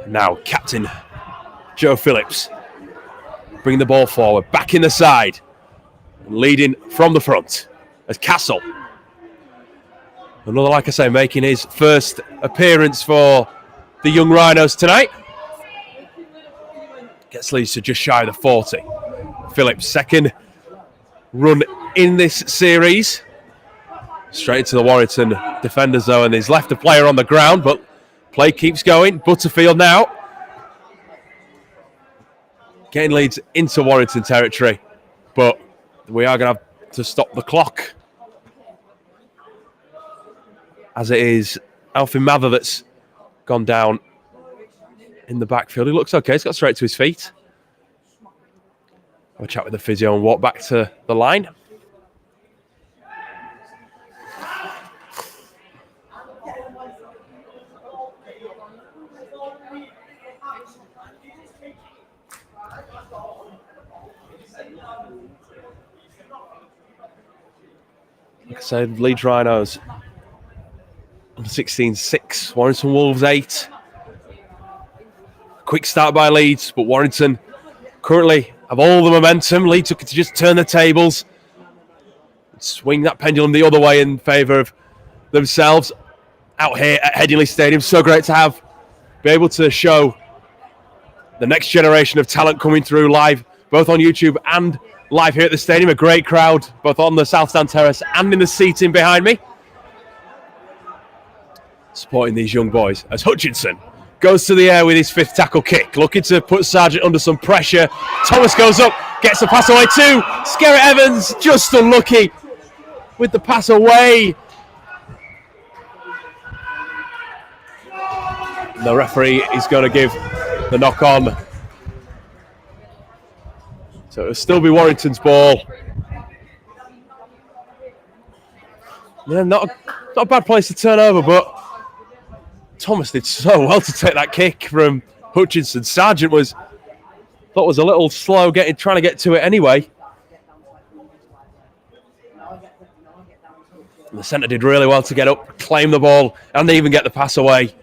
Now captain Joe Phillips bringing the ball forward, back in the side, and leading from the front as Castle. Another, like I say, making his first appearance for the young Rhinos tonight. Gets Leeds to just shy of the 40. Phillips' second run in this series. Straight into the Warrington defenders though, and he's left a player on the ground, but play keeps going. Butterfield now getting Leeds into Warrington territory, but we are going to have to stop the clock, as it is Alfie Mather that's gone down in the backfield. He looks okay, he's got straight to his feet. Have a chat with the physio and walk back to the line. Like I said, Leeds Rhinos under 16-6, Warrington Wolves 8. Quick start by Leeds, but Warrington currently have all the momentum. Leeds looking to just turn the tables, swing that pendulum the other way in favour of themselves out here at Headingley Stadium. So great to be able to show the next generation of talent coming through live, both on YouTube and live here at the stadium. A great crowd, both on the South Stand Terrace and in the seating behind me, supporting these young boys as Hutchinson goes to the air with his 5th tackle kick, looking to put Sargent under some pressure. Thomas goes up, Gets the pass away too. Skerritt Evans just unlucky with the pass away. The referee is going to give the knock on. So it'll still be Warrington's ball. Yeah, not a bad place to turn over, but Thomas did so well to take that kick from Hutchinson. Sargent was a little slow trying to get to it anyway. And the centre did really well to get up, claim the ball, and they even get the pass away.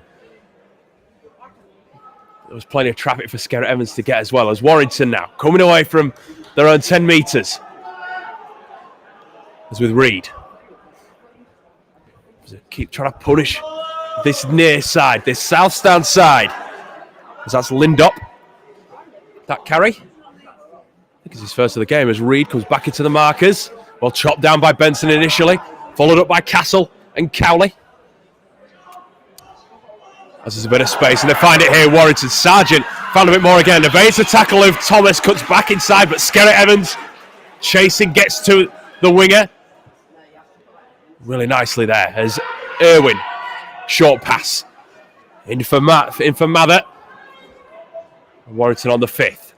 There was plenty of traffic for Skerritt Evans to get as well, as Warrington now coming away from their own 10 metres. As with Reid. Keep trying to punish this near side, this south stand side. As that's Lindop. That carry. I think it's his first of the game as Reid comes back into the markers. Well, chopped down by Benson initially. Followed up by Castle and Cowley. As there's a bit of space, and they find it here. Warrington. Sargent found a bit more again. Evades the tackle of Thomas, cuts back inside, but Skerritt Evans chasing, gets to the winger. Really nicely there as Irwin. Short pass. In for Mather. Warrington on the 5th.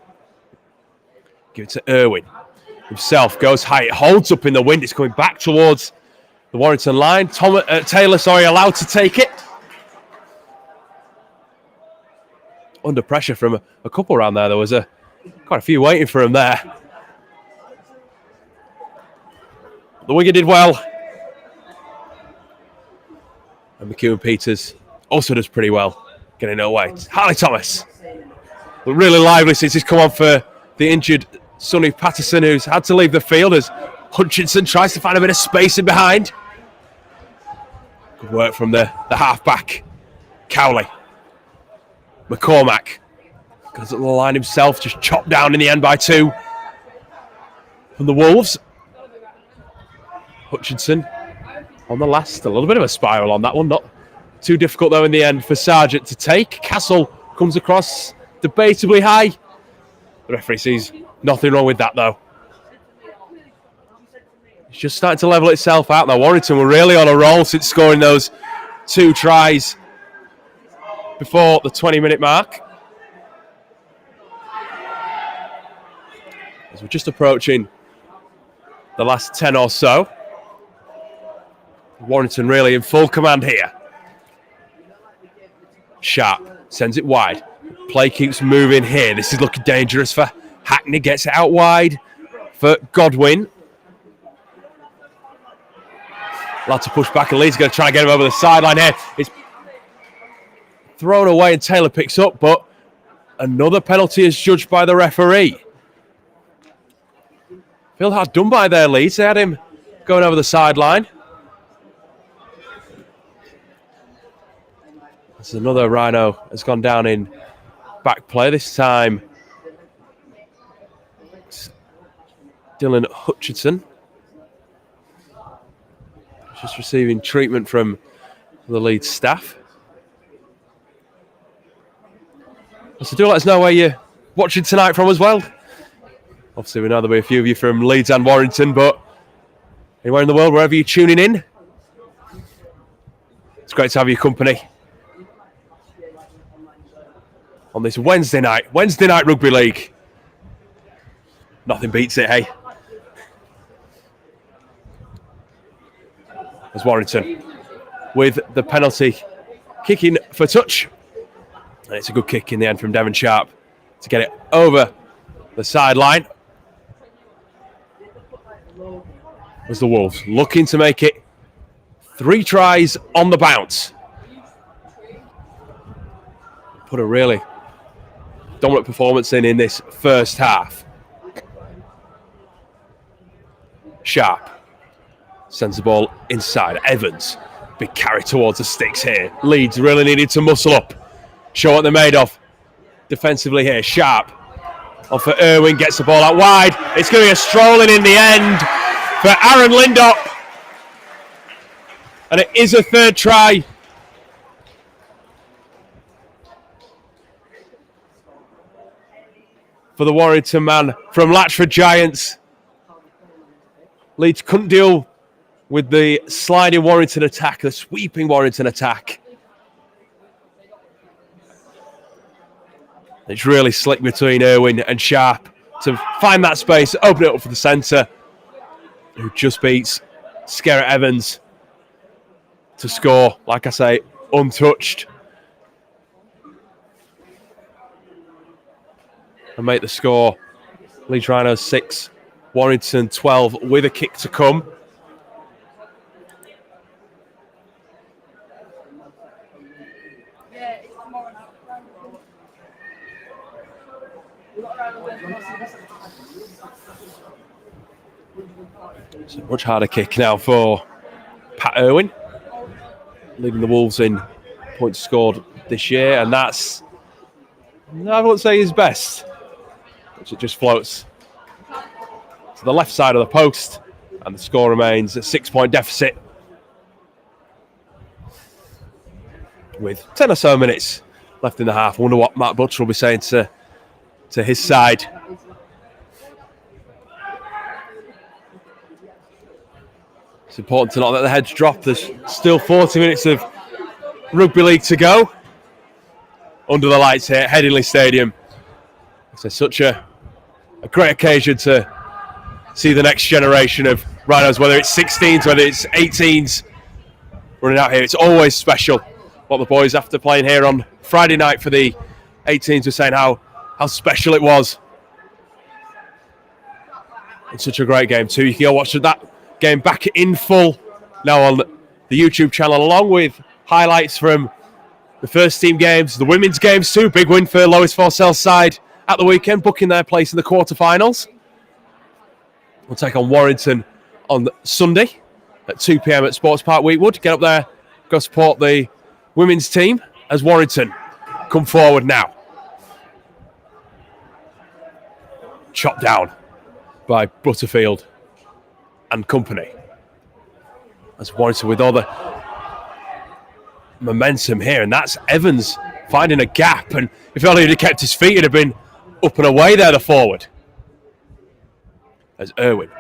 Give it to Irwin. Himself goes high. It holds up in the wind. It's coming back towards the Warrington line. Taylor, allowed to take it. Under pressure from a couple around there. There was quite a few waiting for him there. The winger did well. And McEwen Peters also does pretty well, getting it away. Harley Thomas. Really lively since he's come on for the injured Sonny Patterson, who's had to leave the field as Hutchinson tries to find a bit of space in behind. Good work from the half-back. Cowley. McCormack. Goes up the line himself, just chopped down in the end by 2 from the Wolves. Hutchinson on the last. A little bit of a spiral on that one. Not too difficult, though, in the end for Sargent to take. Castle comes across debatably high. The referee sees nothing wrong with that, though. It's just starting to level itself out now. Warrington were really on a roll since scoring those 2 tries before the 20-minute mark. As we're just approaching the last 10 or so. Warrington really in full command here. Sharp sends it wide. Play keeps moving here. This is looking dangerous for Hackney. Gets it out wide for Godwin. Allowed to push back, and Leeds going to try and get him over the sideline here. It's thrown away and Taylor picks up, but another penalty is judged by the referee. Feel hard done by there, Leeds. They had him going over the sideline. This is another Rhino has gone down in back play. This time, it's Dylan Hutchinson. Just receiving treatment from the Leeds staff. So do let us know where you're watching tonight from as well. Obviously, we know there'll be a few of you from Leeds and Warrington, but anywhere in the world, wherever you're tuning in, it's great to have your company on this Wednesday night rugby league. Nothing beats it, hey? As Warrington with the penalty kicking for touch. And it's a good kick in the end from Devon Sharp to get it over the sideline. Was the Wolves looking to make it 3 tries on the bounce. Put a really dominant performance in this first half. Sharp sends the ball inside. Evans, big carry towards the sticks here. Leeds really needed to muscle up. Show what they're made of defensively here. Sharp on for Irwin, gets the ball out wide. It's going to be a strolling in the end for Aaron Lindop. And it is a 3rd try. for the Warrington man from Latchford Giants. Leeds couldn't deal with the sliding Warrington attack, the sweeping Warrington attack. It's really slick between Irwin and Sharp to find that space, open it up for the centre, who just beats Skerritt Evans to score, like I say, untouched. And make the score. Leeds Rhinos 6, Warrington 12 with a kick to come. It's a much harder kick now for Pat Irwin, leading the Wolves in points scored this year, and that's, I wouldn't say his best, which it just floats to the left side of the post, and the score remains a 6-point deficit with 10 or so minutes left in the half. I wonder what Matt Butcher will be saying to his side. It's important to not let the heads drop. There's still 40 minutes of rugby league to go under the lights here at Headingley Stadium. It's such a great occasion to see the next generation of Rhinos, whether it's 16s, whether it's 18s, running out here. It's always special. What the boys, after playing here on Friday night for the 18s, were saying how special it was. It's such a great game too. You can go watch that game back in full now on the YouTube channel, along with highlights from the first team games, the women's games too. Big win for Lois Forsell's side at the weekend, booking their place in the quarterfinals. We'll take on Warrington on Sunday at 2 p.m. at Sports Park Weetwood. Get up there, go support the women's team as Warrington come forward now. Chopped down by Butterfield and company. As Warrington with all the momentum here, and that's Evans finding a gap, and if only he'd have kept his feet, he'd have been up and away there, the forward. As Irwin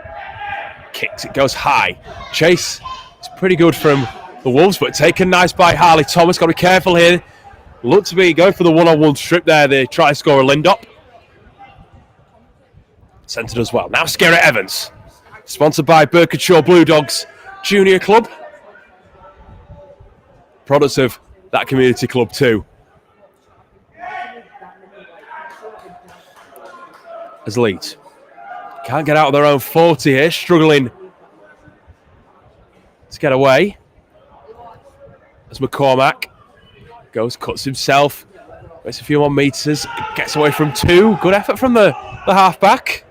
kicks, it goes high. Chase is pretty good from the Wolves, but taken nice by Harley Thomas. Got to be careful here. Look to be going for the one-on-one strip there. They try to score a Lindop. Centred as well. Now Skerritt Evans, sponsored by Berkshire Blue Dogs Junior Club. Products of that community club too. As Leeds can't get out of their own 40 here, struggling to get away. As McCormack goes, cuts himself, waits a few more metres, gets away from 2. Good effort from the half-back.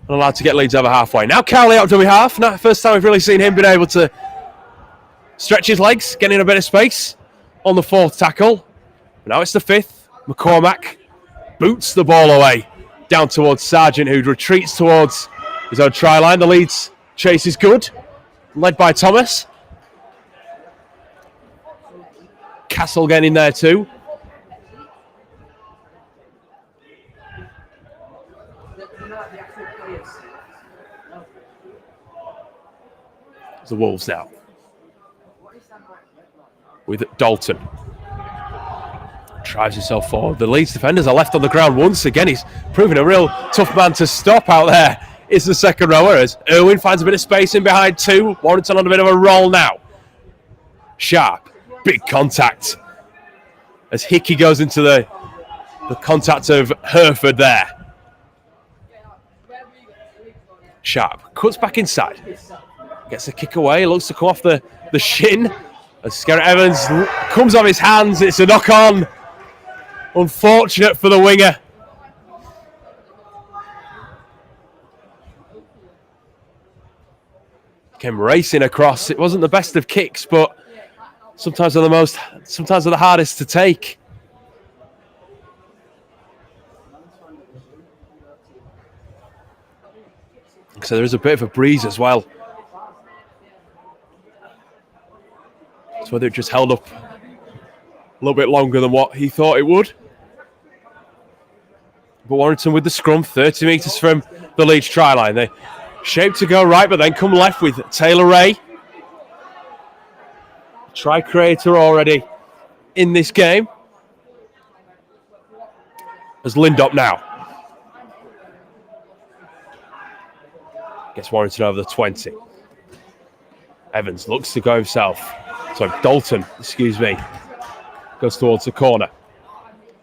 And allowed to get Leeds over halfway. Now Cowley out dummy half. Now, first time we've really seen him being able to stretch his legs, getting a bit of space on the 4th tackle. But now it's the 5th. McCormack boots the ball away down towards Sargent, who retreats towards his own try line. The Leeds chase is good, led by Thomas. Castle getting in there too. It's the Wolves now with Dalton. Drives himself forward. The Leeds defenders are left on the ground once again. He's proving a real tough man to stop out there. It's the second rower as Irwin finds a bit of space in behind 2. Warrington on a bit of a roll now. Sharp, big contact as Hickey goes into the contact of Hereford there. Sharp cuts back inside. Gets a kick away. Looks to come off the shin. As Skerritt Evans comes off his hands. It's a knock on. Unfortunate for the winger. Came racing across. It wasn't the best of kicks, but sometimes they're the hardest to take. So there is a bit of a breeze as well. So whether it just held up a little bit longer than what he thought it would. But Warrington with the scrum, 30 metres from the Leeds try line. They shape to go right, but then come left with Taylor Ray. Try creator already in this game. As Lindop now. Gets Warrington over the 20. Evans looks to go himself. Sorry, Dalton, excuse me. Goes towards the corner.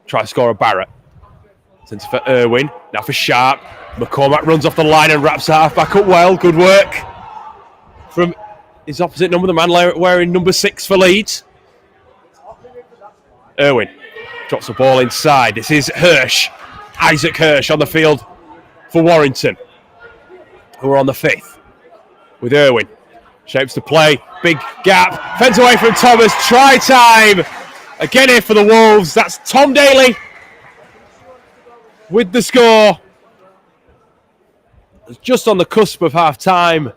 Try to score a Barrett. Sends for Irwin. Now for Sharp. McCormack runs off the line and wraps the half back up well. Good work from his opposite number, the man wearing number 6 for Leeds. Irwin drops the ball inside. This is Hirsch. Isaac Hirsch on the field for Warrington, who are on the 5th. With Irwin. Shapes to play. Big gap. Fence away from Thomas. Try time. Again here for the Wolves. That's Tom Daly with the score. It's just on the cusp of half time.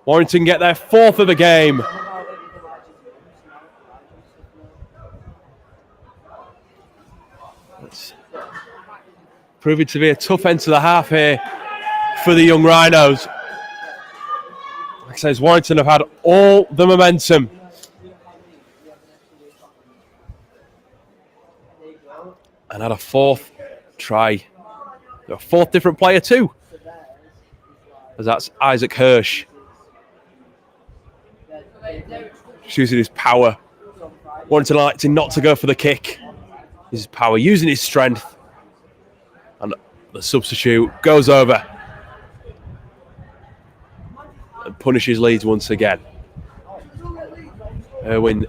Warrington get their 4th of the game. It's proving to be a tough end to the half here for the young Rhinos. Like I say, Warrington have had all the momentum. And had a 4th try. A 4th different player too. As that's Isaac Hirsch. Just using his power. Warrington electing not to go for the kick. His power, using his strength. And the substitute goes over. And punishes Leeds once again. Irwin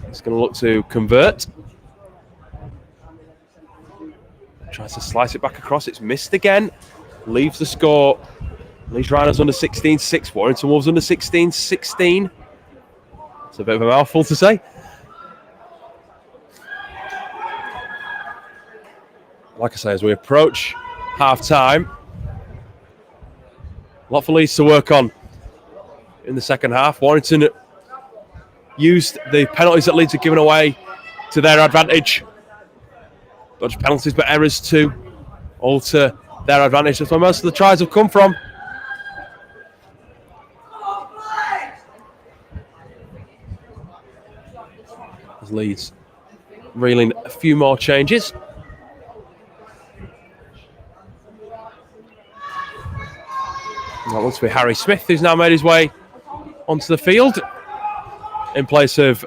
is going to look to convert. Tries to slice it back across. It's missed again. Leaves the score. Leeds Rhinos under 16-6. Warrington Wolves under 16-16. It's a bit of a mouthful to say. Like I say, as we approach half-time, a lot for Leeds to work on in the second half. Warrington used the penalties that Leeds had given away to their advantage. Not just penalties, but errors too, all to their advantage. That's where most of the tries have come from. As Leeds reeling a few more changes. That looks to be Harry Smith, who's now made his way onto the field in place of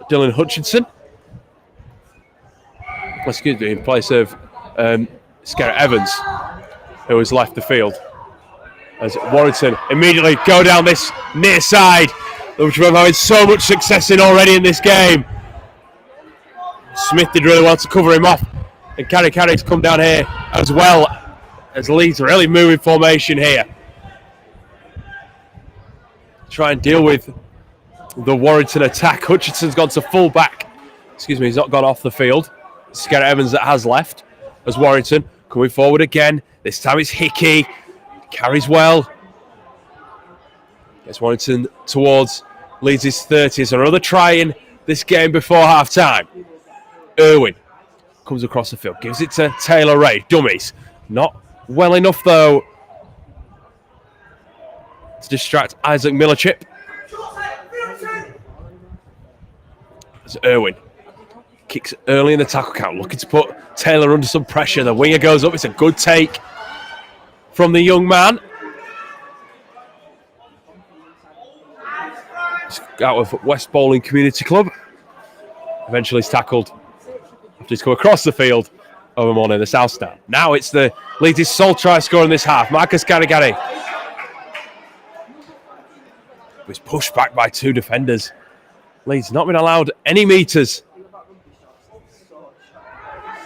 Dylan Hutchinson. Excuse me, in place of Skerritt Evans, who has left the field. As Warrington immediately go down this near side, which we're having so much success in already in this game. Smith did really well to cover him off, and Carrick's come down here as well, as Leeds really moving formation here. Try and deal with the Warrington attack. Hutchinson's gone to full back. Excuse me, he's not gone off the field. Skerritt Evans that has left as Warrington coming forward again. This time it's Hickey. Carries well. Gets Warrington towards Leeds' 30s. Another try in this game before half time. Irwin comes across the field. Gives it to Taylor Ray. Dummies. Not well enough though to distract Isaac Millerchip. As Irwin kicks early in the tackle count, looking to put Taylor under some pressure. The winger goes up. It's a good take from the young man. It's out of West Bowling Community Club. Eventually he's tackled after he's come across the field over Morning, the South Stand. Now it's the Leeds' sole try scorer in this half. Marcus Garigari was pushed back by 2 defenders. Leeds not been allowed any metres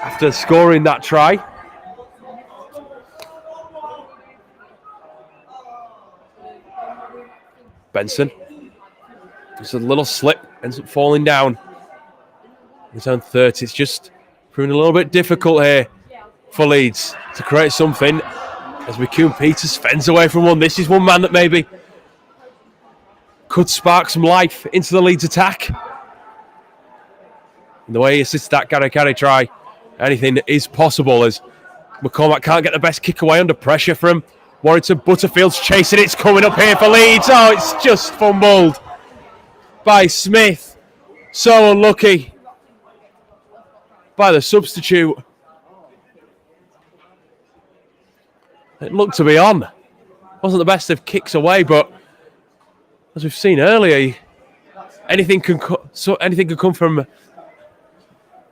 after scoring that try. Benson. Just a little slip, ends up falling down. His own 30. It's just proving a little bit difficult here for Leeds to create something as McCune Peters fends away from one. This is one man that maybe could spark some life into the Leeds attack. And the way he assisted that Garry try, anything is possible as McCormack can't get the best kick away under pressure from Warrington. Butterfield's chasing it. It's coming up here for Leeds. Oh, it's just fumbled by Smith. So unlucky by the substitute. It looked to be on. Wasn't the best of kicks away, but as we've seen earlier, anything can come from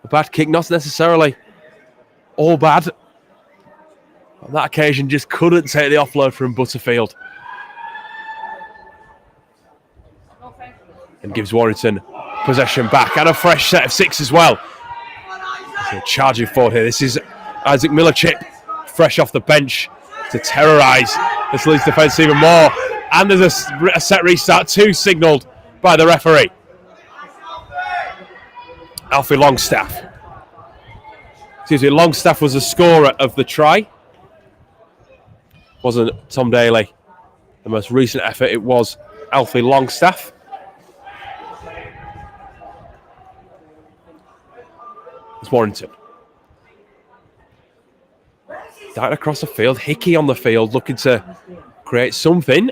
a bad kick, not necessarily all bad. On that occasion, just couldn't take the offload from Butterfield. And gives Warrington possession back and a fresh set of 6 as well. So charging forward here. This is Isaac Miller-Chip, fresh off the bench to terrorise this Leeds defence even more. And there's a set restart, 2 signalled by the referee. Alfie Longstaff. Longstaff was the scorer of the try. Wasn't Tom Daly the most recent effort, it was Alfie Longstaff. It's Warrington. Down across the field, Hickey on the field looking to create something.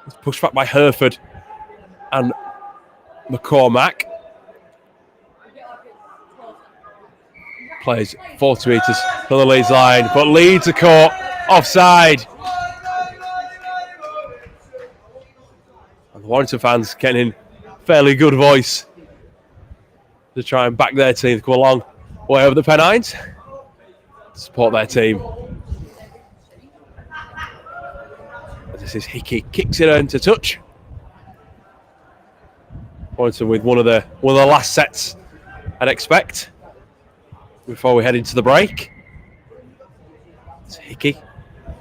It's pushed back by Hereford and McCormack. Plays 40 metres from the Leeds line, but Leeds are caught offside. And the Warrington fans getting in fairly good voice to try and back their team to go a long way over the Pennines. Support their team. This is Hickey, kicks it into touch. Warrington with one of the last sets, I'd expect, before we head into the break. It's Hickey,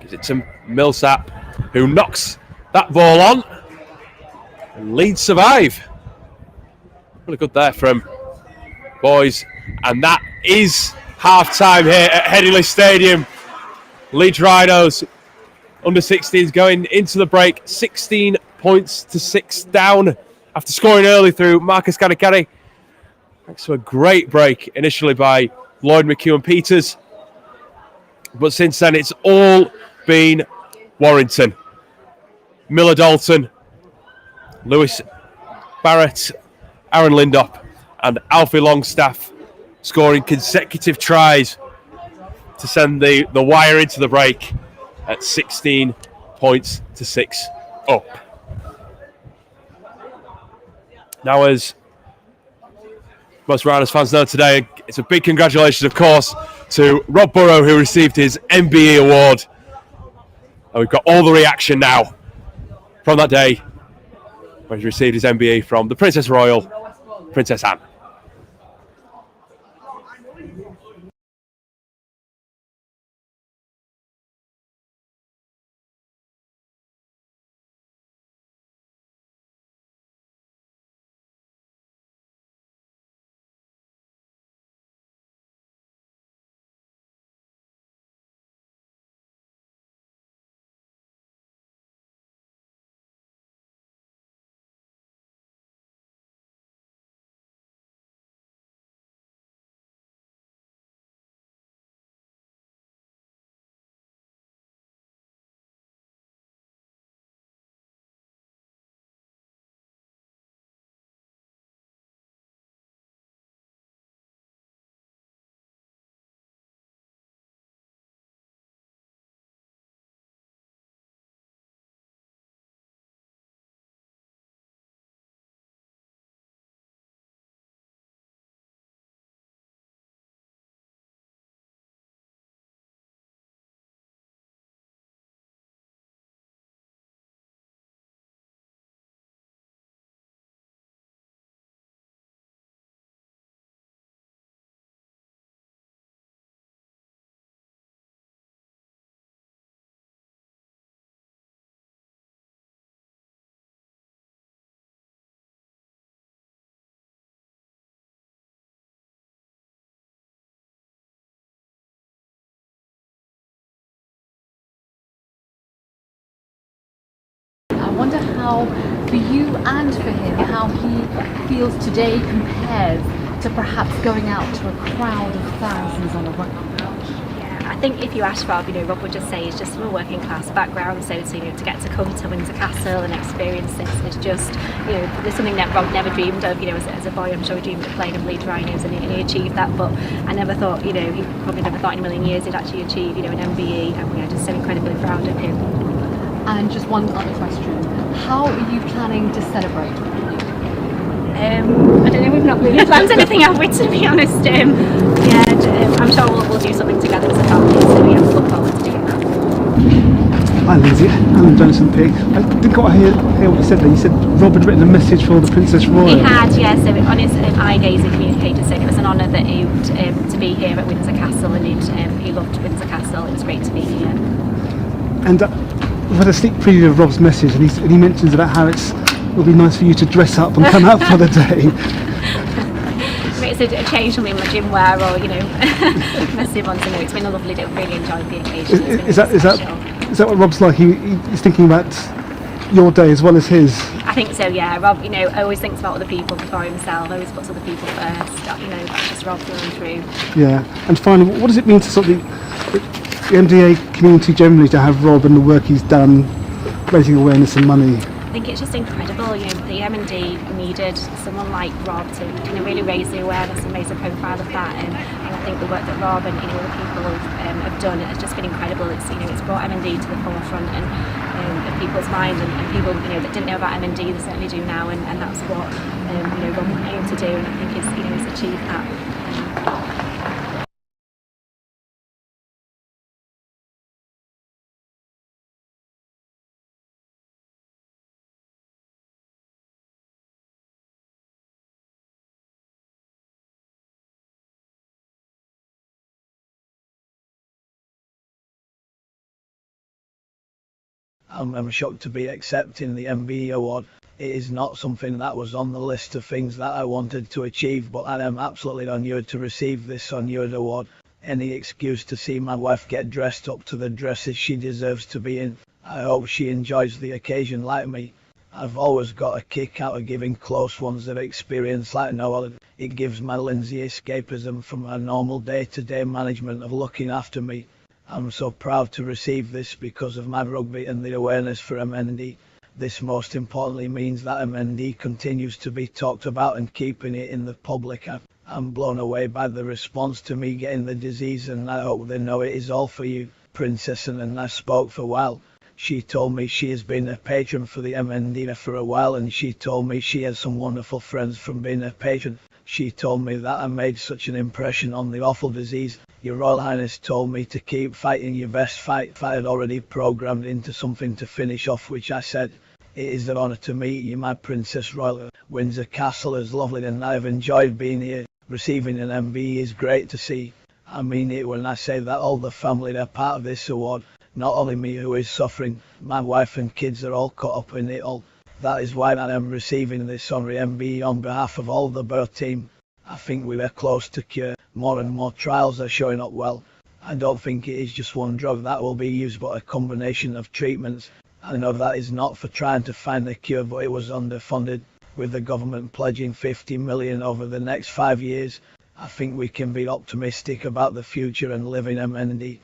gives it to Millsap, who knocks that ball on. And Leeds survive. Really good there from boys. And that is half-time here at Headingley Stadium. Leeds Rhinos under 16s going into the break 16 points to 6 down after scoring early through Marcus Garry. Thanks to a great break initially by Lloyd McEwen-Peters. But since then it's all been Warrington. Miller Dalton, Lewis Barrett, Aaron Lindop and Alfie Longstaff scoring consecutive tries to send the wire into the break at 16 points to 6 up. Now, as most Rhinos fans know today, it's a big congratulations, of course, to Rob Burrow, who received his MBE award. And we've got all the reaction now from that day when he received his MBE from the Princess Royal, Princess Anne. I wonder how, for you and for him, how he feels today compares to perhaps going out to a crowd of thousands on a rugby pitch? I think if you ask Rob, Rob would just say he's just from a working class background, so to get to come to Windsor Castle and experience this is just, there's something that Rob never dreamed of, as a boy. I'm sure he dreamed of playing in Leeds Rhinos, and he achieved that, but I never thought, he probably never thought in a million years he'd actually achieve, an MBE, and we're just so incredibly proud of him. And just one other question, how are you planning to celebrate? I don't know, we've not really planned anything, have we, to be honest? I'm sure we'll do something together as a family, so we look forward to doing that. Hi Lindsay, I'm Jonathan Pig. I didn't quite hear what you said there. You said Rob had written a message for the Princess Royal. He had, yeah, so on his eye gaze he communicated saying it was an honour that he would to be here at Windsor Castle, and he loved Windsor Castle. It was great to be here. And we've had a sneak preview of Rob's message, and he mentions about how it'll be nice for you to dress up and come out for the day. It's a change from in my gym wear or massive ones. It's been a lovely day. I've really enjoyed the occasion. Is that what Rob's like? He's thinking about your day as well as his? I think so, yeah. Rob, always thinks about other people before himself. Always puts other people first. That's just Rob through and through. Yeah. And finally, what does it mean to sort of the MDA community generally to have Rob and the work he's done, raising awareness and money? I think it's just incredible. The M&D needed someone like Rob to really raise the awareness and raise the profile of that. And I think the work that Rob and other people have done has just been incredible. It's brought M&D to the forefront and of people's mind, and people that didn't know about M&D they certainly do now. And that's what Rob aimed to do, and I think he's achieved that. I'm shocked to be accepting the MBE award. It is not something that was on the list of things that I wanted to achieve, but I am absolutely honoured to receive this honoured award. Any excuse to see my wife get dressed up to the dresses she deserves to be in. I hope she enjoys the occasion like me. I've always got a kick out of giving close ones that experience like no other. It gives my Lindsay escapism from my normal day-to-day management of looking after me. I'm so proud to receive this because of my rugby and the awareness for MND. This most importantly means that MND continues to be talked about and keeping it in the public. I'm blown away by the response to me getting the disease, and I hope they know it is all for you. Princess and I spoke for a while. She told me she has been a patron for the MND for a while, and she told me she has some wonderful friends from being a patron. She told me that I made such an impression on the awful disease. Your Royal Highness told me to keep fighting your best fight. I had already programmed into something to finish off, which I said, it is an honour to meet you, my Princess Royal. Windsor Castle is lovely and I've enjoyed being here. Receiving an MBE is great to see. I mean it when I say that all the family are part of this award. Not only me who is suffering, my wife and kids are all caught up in it all. That is why I am receiving this honorary MBE on behalf of all the birth team. I think we are close to cure. More and more trials are showing up well. I don't think it is just one drug that will be used, but a combination of treatments. I know that is not for trying to find a cure, but it was underfunded. With the government pledging 50 million over the next 5 years, I think we can be optimistic about the future and live in MND.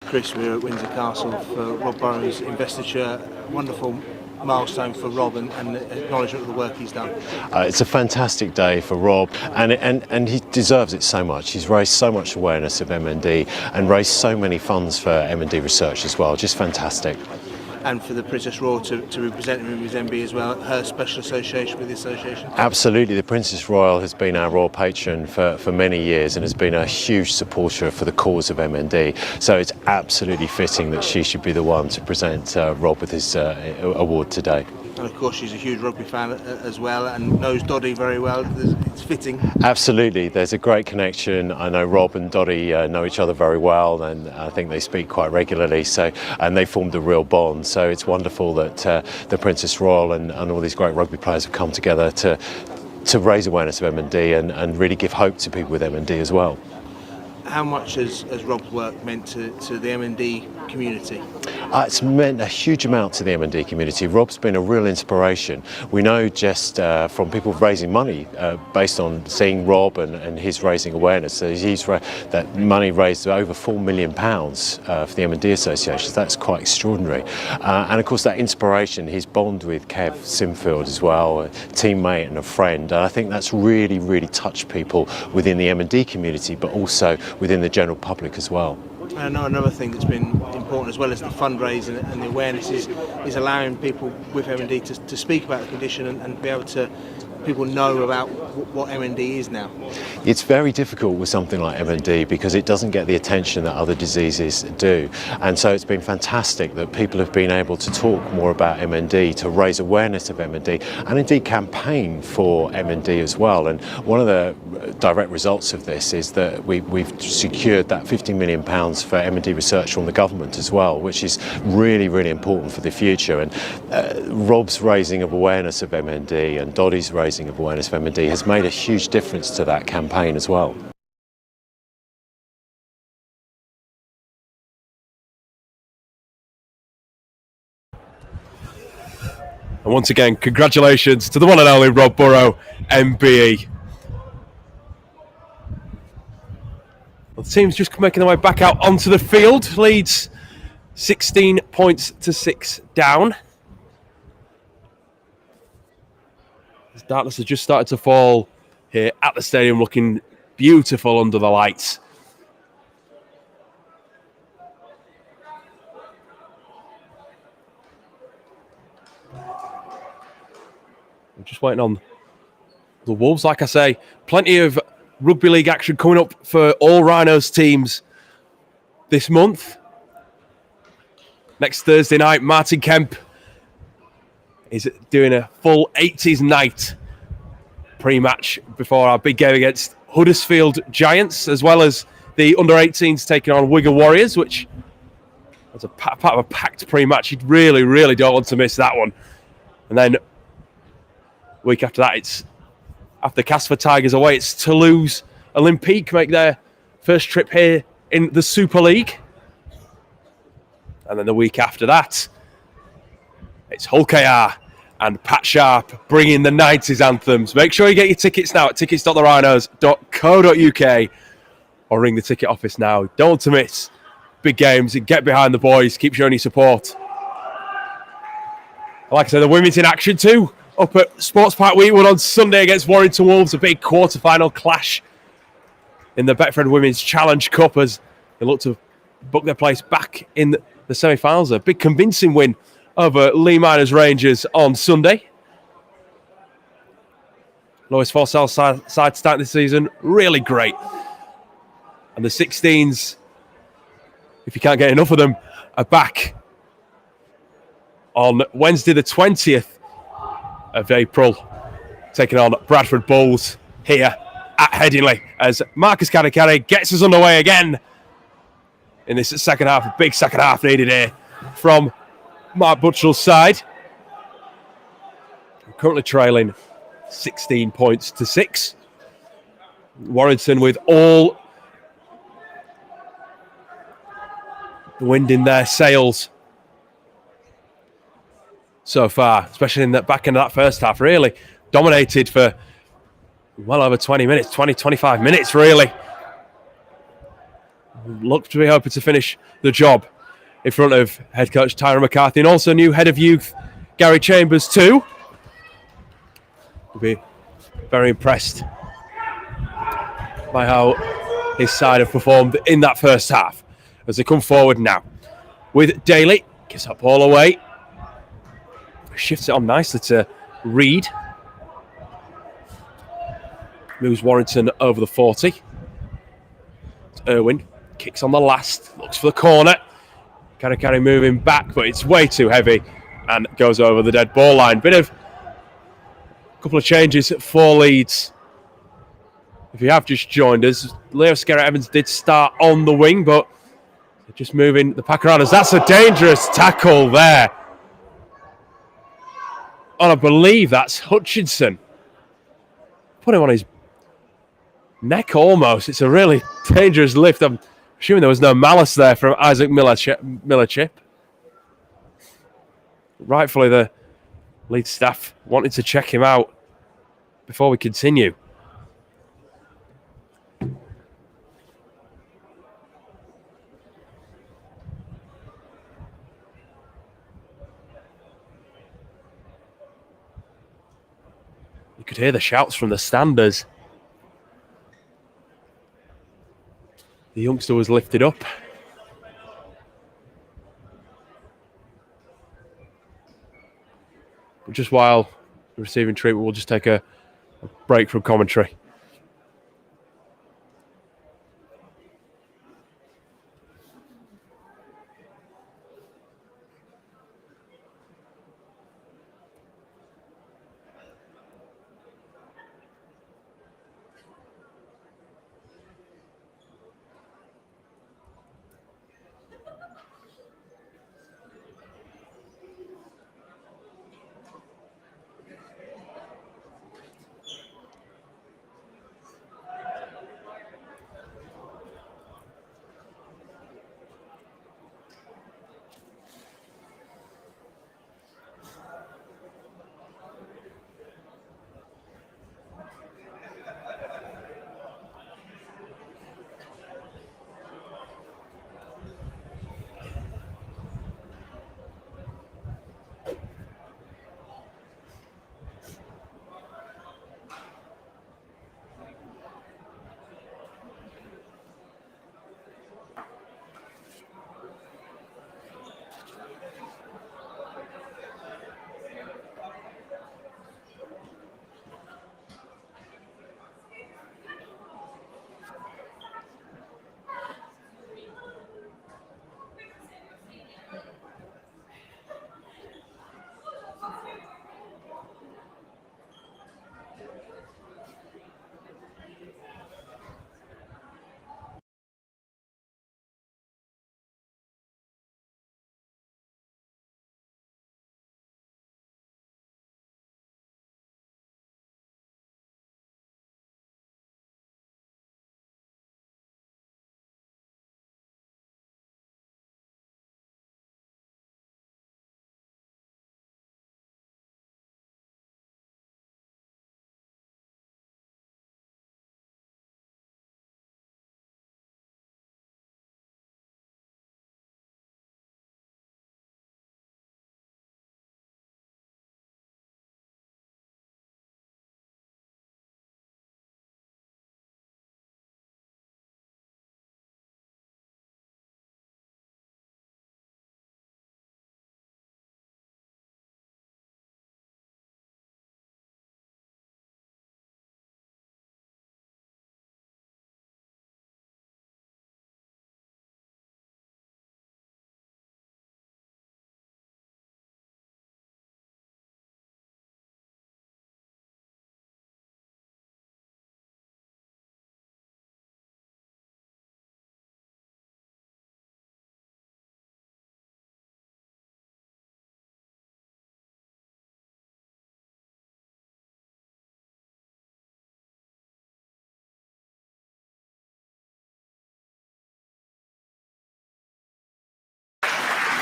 Chris, we're at Windsor Castle for Rob Burrows' investiture. Wonderful milestone for Rob and acknowledgement of the work he's done. It's a fantastic day for Rob, and he deserves it so much. He's raised so much awareness of MND and raised so many funds for MND research as well. Just fantastic. and for the Princess Royal to represent him in his MB as well, her special association with the association? Absolutely. The Princess Royal has been our royal patron for many years and has been a huge supporter for the cause of MND. So it's absolutely fitting that she should be the one to present Rob with his award today. And of course she's a huge rugby fan as well and knows Doddy very well. It's fitting. Absolutely, there's a great connection. I know Rob and Doddy know each other very well, and I think they speak quite regularly. And they formed a real bond. So it's wonderful that the Princess Royal and all these great rugby players have come together to raise awareness of MND and really give hope to people with MND as well. How much has Rob's work meant to the MND community? It's meant a huge amount to the MND community. Rob's been a real inspiration. We know just from people raising money based on seeing Rob and his raising awareness. So that money raised over £4 million for the MND Association. That's quite extraordinary. And of course that inspiration, his bond with Kev Simfield as well, a teammate and a friend. And I think that's really, really touched people within the MND community, but also within the general public as well. I know another thing that's been important as well as the fundraising and the awareness is allowing people with MND to speak about the condition and be able to people know about what MND is now. It's very difficult with something like MND because it doesn't get the attention that other diseases do, and so it's been fantastic that people have been able to talk more about MND, to raise awareness of MND and indeed campaign for MND as well. And one of the direct results of this is that we've secured that £50 million for MND research from the government as well, which is really, really important for the future. And Rob's raising of awareness of MND and Doddy's raising of awareness of MND has made a huge difference to that campaign as well. And once again, congratulations to the one and only Rob Burrow, MBE. Well, the team's just making their way back out onto the field. Leeds 16 points to 6 down. Darkness has just started to fall here at the stadium, looking beautiful under the lights. I'm just waiting on the Wolves. Like I say, plenty of rugby league action coming up for all Rhinos teams this month. Next Thursday night, Martin Kemp is doing a full 80s night pre-match before our big game against Huddersfield Giants, as well as the under-18s taking on Wigan Warriors, which was a part of a packed pre-match. You really, really don't want to miss that one. And then week after that, it's after Casper Tigers away, it's Toulouse Olympique make their first trip here in the Super League. And then the week after that, it's Hull KR and Pat Sharp bringing the 90s anthems. Make sure you get your tickets now at tickets.therhinos.co.uk or ring the ticket office now. Don't want to miss big games. Get behind the boys. Keep showing your support. Like I said, the women's in action too. Up at Sports Park Weetwood on Sunday against Warrington Wolves. A big quarter-final clash in the Betfred Women's Challenge Cup as they look to book their place back in the semi-finals. A big convincing win over Lee Miners Rangers on Sunday. Lowest four-cell side start this season. Really great. And the 16s, if you can't get enough of them, are back on Wednesday the 20th of April, taking on Bradford Bulls here at Headingley as Marcus Kadikari gets us underway again in this second half. A big second half needed here from Mark Butchell's side. We're currently trailing 16 points to 6. Warrington with all the wind in their sails so far, especially in the back end of that first half. Really dominated for well over 20 minutes, 25 minutes really. Look to be hoping to finish the job in front of head coach Tyron McCarthy and also new head of youth Gary Chambers too. We'll be very impressed by how his side have performed in that first half as they come forward now with Daly. Gives that ball away. Shifts it on nicely to Reed. Moves Warrington over the 40. Irwin kicks on the last, looks for the corner. Carry moving back, but it's way too heavy and goes over the dead ball line. Couple of changes for Leeds. If you have just joined us, Leo Skerritt-Evans did start on the wing, but just moving the pack around us. That's a dangerous tackle there. And I believe that's Hutchinson. Put him on his neck almost. It's a really dangerous lift. I'm assuming there was no malice there from Isaac Miller-Chip. Rightfully, the Leeds staff wanted to check him out before we continue. You could hear the shouts from the standers. The youngster was lifted up. But just while receiving treatment, we'll just take a break from commentary.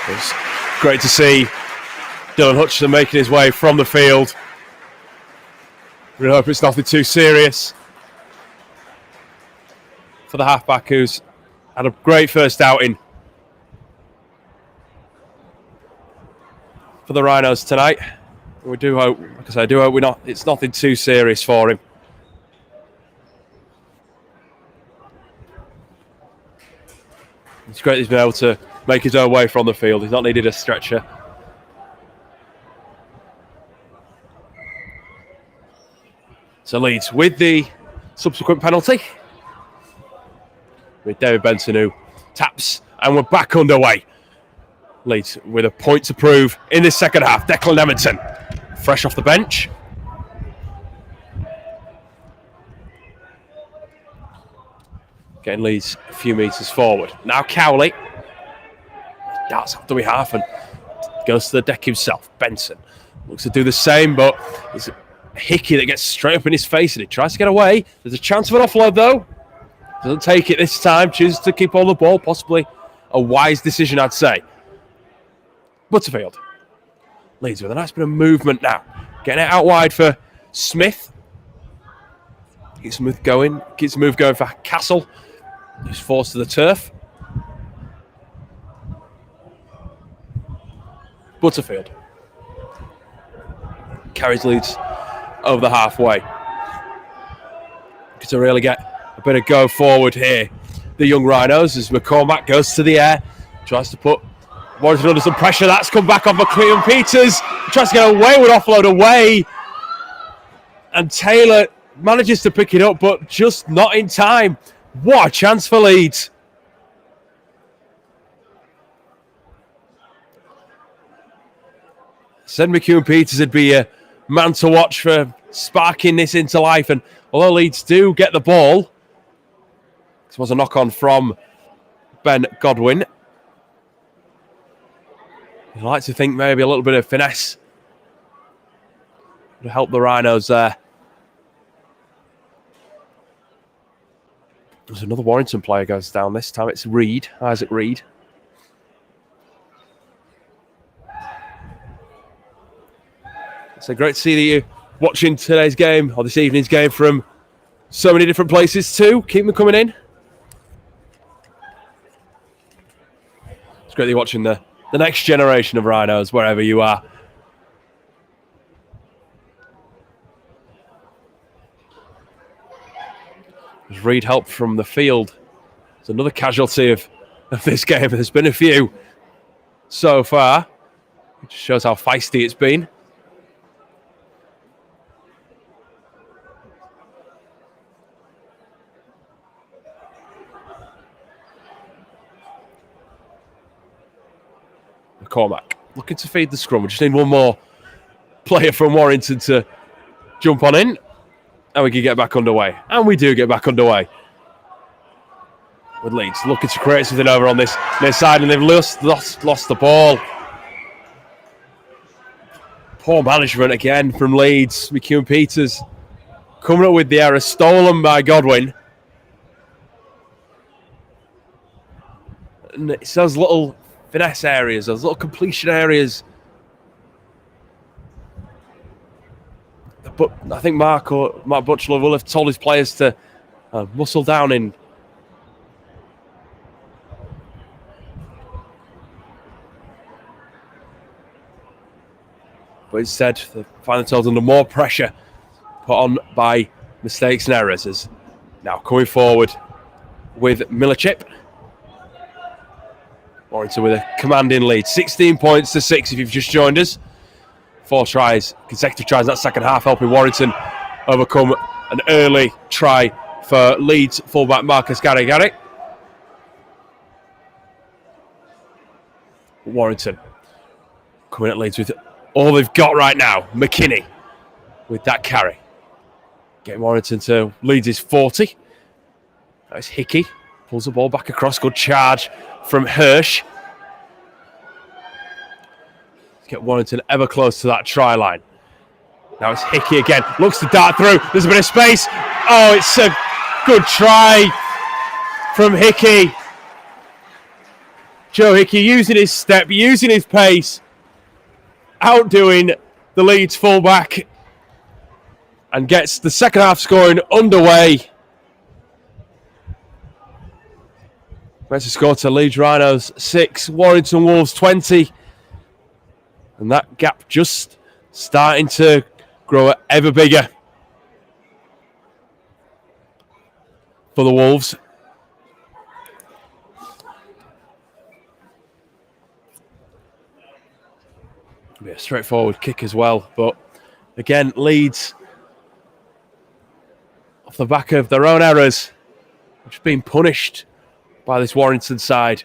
It's great to see Dylan Hutchinson making his way from the field. Really hope it's nothing too serious for the halfback, who's had a great first outing for the Rhinos tonight. We do hope, like I say, it's nothing too serious for him. It's great he's been able to make his own way from the field. He's not needed a stretcher. So Leeds with the subsequent penalty. With David Benson who taps, and we're back underway. Leeds with a point to prove in this second half. Declan Emerton, fresh off the bench. Getting Leeds a few metres forward. Now Cowley. Darts after we half and goes to the deck himself. Benson looks to do the same, but it's Hickey that gets straight up in his face and he tries to get away. There's a chance of an offload though. Doesn't take it this time. Chooses to keep on the ball. Possibly a wise decision, I'd say. Butterfield. Leeds with a nice bit of movement now. Getting it out wide for Smith. Keeps the move going. Keeps the move going for Castle. He's forced to the turf. Butterfield. Carries Leeds over the halfway. To really get a bit of go forward here. The young Rhinos as McCormack goes to the air. Tries to put Warrington under some pressure. That's come back off McClean Peters. Tries to get away with offload away. And Taylor manages to pick it up, but just not in time. What a chance for Leeds. Said McCune Peters would be a man to watch for sparking this into life. And although Leeds do get the ball, this was a knock on from Ben Godwin. I'd like to think maybe a little bit of finesse would help the Rhinos there. There's another Warrington player goes down this time. It's Reed, Isaac Reed. So great to see that you're watching today's game or this evening's game from so many different places too. Keep them coming in. It's great that you're watching the next generation of Rhinos wherever you are. There's Reed help from the field. It's another casualty of this game. There's been a few so far. It just shows how feisty it's been. McCormack looking to feed the scrum. We just need one more player from Warrington to jump on in, and we can get back underway. And we do get back underway. With Leeds looking to create something over on this near side, and they've lost the ball. Poor management again from Leeds. McCune Peters coming up with the error, stolen by Godwin. And it's those little finesse areas, those little completion areas. But I think Mark Butchler will have told his players to muscle down in. But instead, they find themselves under more pressure put on by mistakes and errors. As now coming forward with Millerchip. Warrington with a commanding lead. 16 points to 6 if you've just joined us. 4 tries, consecutive tries in that second half, helping Warrington overcome an early try for Leeds fullback Marcus Garrett. Warrington coming at Leeds with all they've got right now. McKinney with that carry. Getting Warrington to Leeds' 40. That's Hickey. Pulls the ball back across. Good charge from Hirsch. Let's get Warrington ever close to that try line. Now it's Hickey again. Looks to dart through. There's a bit of space. Oh, it's a good try from Hickey. Joe Hickey using his step, using his pace, outdoing the Leeds fullback, and gets the second half scoring underway. Makes a score to Leeds Rhinos 6, Warrington Wolves 20. And that gap just starting to grow ever bigger for the Wolves. It'll be a straightforward kick as well. But again, Leeds off the back of their own errors, which have been punished by this Warrington side.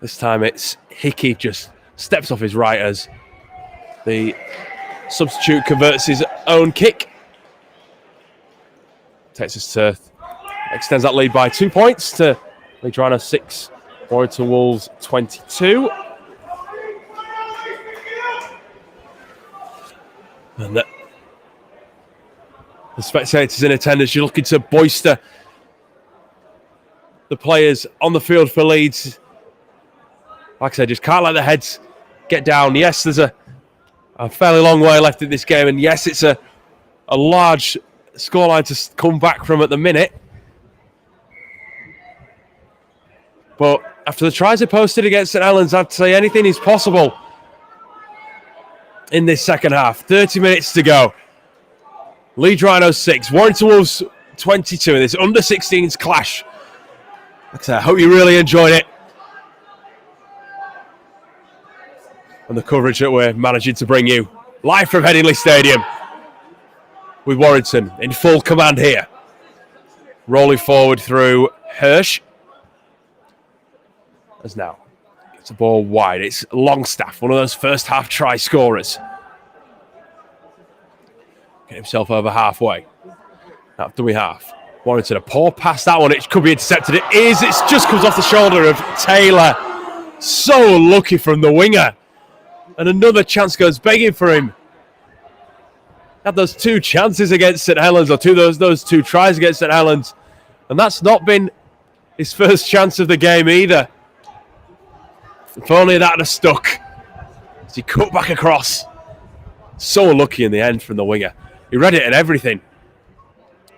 This time it's Hickey just steps off his right as the substitute converts his own kick. Takes us to, extends that lead by 2 points to Leeds Rhinos 6, Warrington Wolves 22. And the spectators in attendance, you're looking to boister the players on the field for Leeds. Like I said, just can't let the heads get down. Yes, there's a fairly long way left in this game, and yes, it's a large scoreline to come back from at the minute. But after the tries they posted against St Helens, I'd say anything is possible in this second half. 30 minutes to go. Leeds Rhinos 6, Warrington Wolves 22 in this under-16s clash. Like I said, I hope you really enjoyed it. And the coverage that we're managing to bring you live from Headingley Stadium with Warrington in full command here. Rolling forward through Hirsch. As now gets the ball wide. It's Longstaff, one of those first half try scorers. Get himself over halfway. That dummy half. Warrington, a poor pass, that one. It could be intercepted. It is. It just comes off the shoulder of Taylor. So lucky from the winger. And another chance goes begging for him. Had those 2 chances against St Helens, or those 2 tries against St Helens. And that's not been his first chance of the game either. If only that had stuck. As he cut back across. So lucky in the end from the winger. He read it and everything.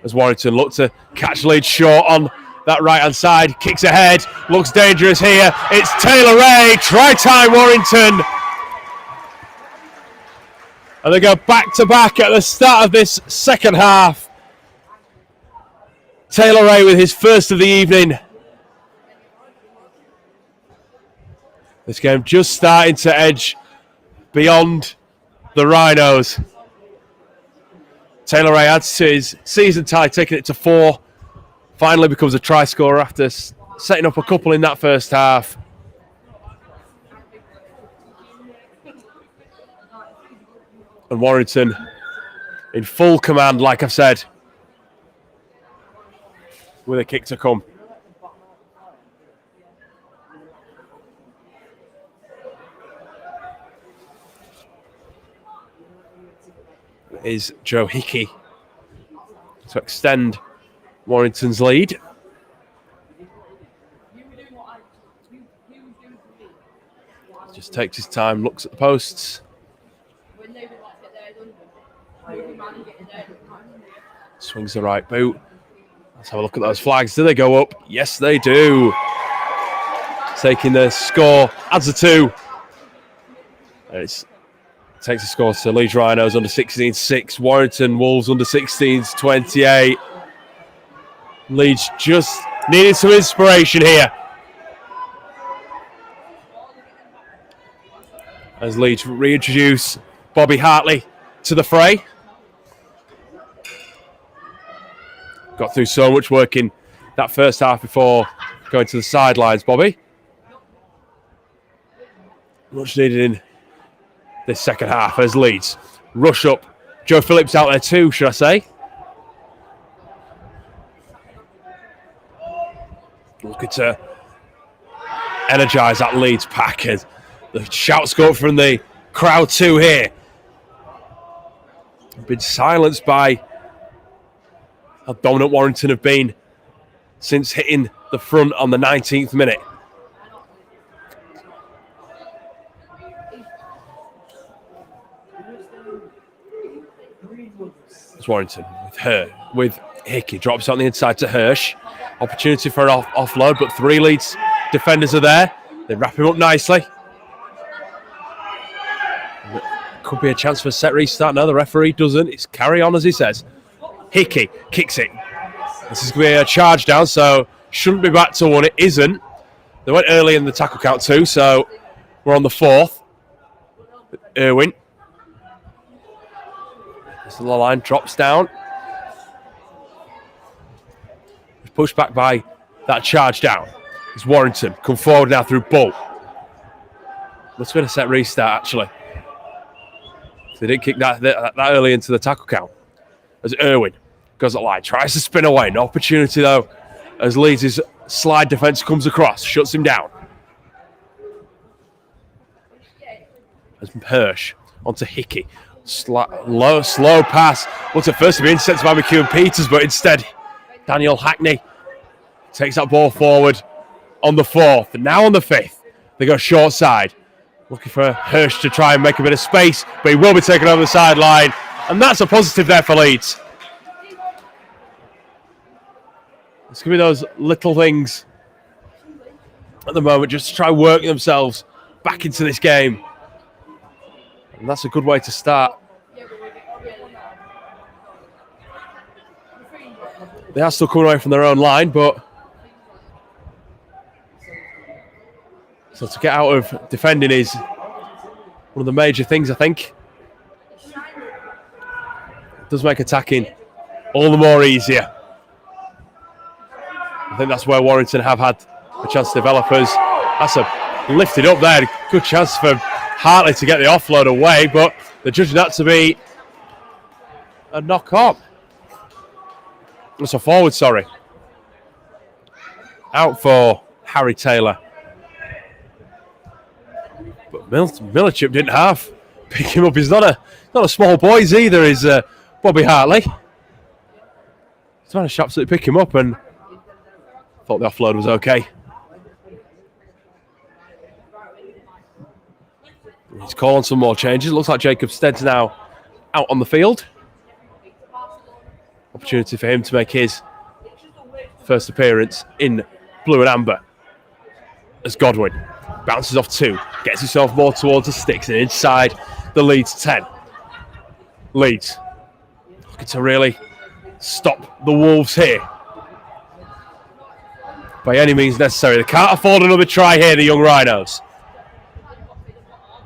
As Warrington looked to catch Leeds short on that right-hand side. Kicks ahead. Looks dangerous here. It's Taylor Ray. Try time, Warrington. And they go back-to-back at the start of this second half. Taylor Ray with his first of the evening. This game just starting to edge beyond the Rhinos. Taylor Ray adds to his season tie, taking it to 4. Finally becomes a try scorer after setting up a couple in that first half. And Warrington in full command, like I've said, with a kick to come. Is Joe Hickey to extend Warrington's lead. Just takes his time, looks at the posts. Swings the right boot. Let's have a look at those flags. Do they go up? Yes, they do. Taking the score, adds a 2. And it takes the score to Leeds Rhinos under 16 6, Warrington Wolves under 16s 28. Leeds just needed some inspiration here. As Leeds reintroduce Bobby Hartley to the fray. Got through so much work in that first half before going to the sidelines, Bobby. Much needed in this second half as Leeds rush up. Joe Phillips out there too, should I say. Looking to energise that Leeds pack, and the shouts go up from the crowd too here. Been silenced by how dominant Warrington have been since hitting the front on the 19th minute. It's Warrington with Hickey, drops on the inside to Hirsch. Opportunity for an offload, but 3 Leeds defenders are there. They wrap him up nicely. Could be a chance for a set restart. No, the referee doesn't. It's carry on, as he says. Hickey kicks it. This is going to be a charge down, so shouldn't be back to 1. It isn't. They went early in the tackle count too, so we're on the 4th. Irwin As the line drops down. Pushed back by that charge down. It's Warrington. Come forward now through Bull. Must have been a set restart, actually. They didn't kick that early into the tackle count. As Irwin goes at line, tries to spin away. No opportunity, though, as Leeds' slide defence comes across, shuts him down. As Hirsch onto Hickey. Slow pass. What's at first to be intercepted by McEwen Peters, but instead Daniel Hackney takes that ball forward on the 4th. And now on the 5th, they go short side. Looking for Hirsch to try and make a bit of space, but he will be taken over the sideline. And that's a positive there for Leeds. It's going to be those little things at the moment, just to try working themselves back into this game. And that's a good way to start. They are still coming away from their own line, but so to get out of defending is one of the major things, I think. It does make attacking all the more easier. I think that's where Warrington have had a chance to develop us. That's a lifted up there. Good chance for Hartley to get the offload away, but they're judging that to be a knock-on. It's a forward, sorry. Out for Harry Taylor. But Millichip didn't half pick him up. He's not a small boy either, is Bobby Hartley. He's managed to absolutely pick him up and thought the offload was okay. He's calling some more changes. Looks like Jacob Stead's now out on the field. Opportunity for him to make his first appearance in blue and amber. As Godwin bounces off 2, gets himself more towards the sticks and inside the Leeds 10. Leeds looking to really stop the Wolves here by any means necessary. They can't afford another try here, the young Rhinos.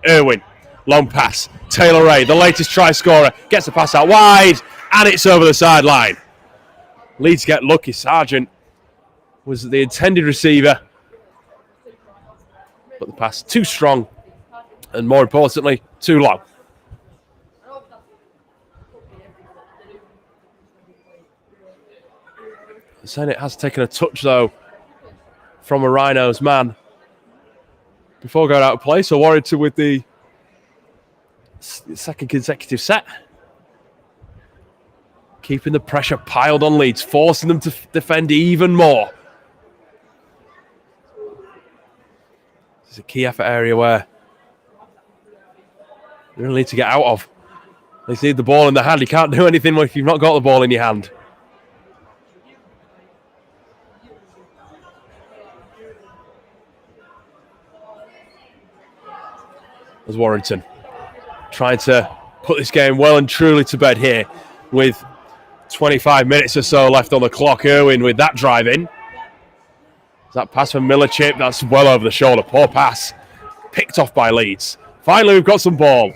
Irwin, long pass. Taylor Ray, the latest try scorer, gets the pass out wide, and it's over the sideline. Leeds get lucky. Sargent was the intended receiver, but the pass too strong, and more importantly, too long. The Senate has taken a touch, though, from a Rhinos man before going out of play, so Warrington with the second consecutive set. Keeping the pressure piled on Leeds, forcing them to defend even more. This is a key effort area where you really need to get out of. They need the ball in the hand. You can't do anything if you've not got the ball in your hand. As Warrington trying to put this game well and truly to bed here with 25 minutes or so left on the clock. Irwin with that drive in. That pass from Millichip, that's well over the shoulder. Poor pass. Picked off by Leeds. Finally, we've got some ball.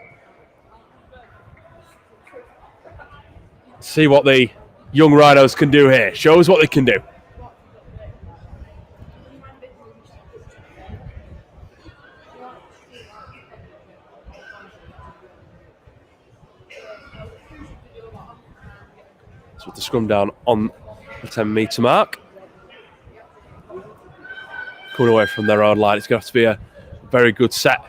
See what the young Rhinos can do here. Shows what they can do. So with the scrum down on the 10-metre mark. Coming away from their own line. It's going to have to be a very good set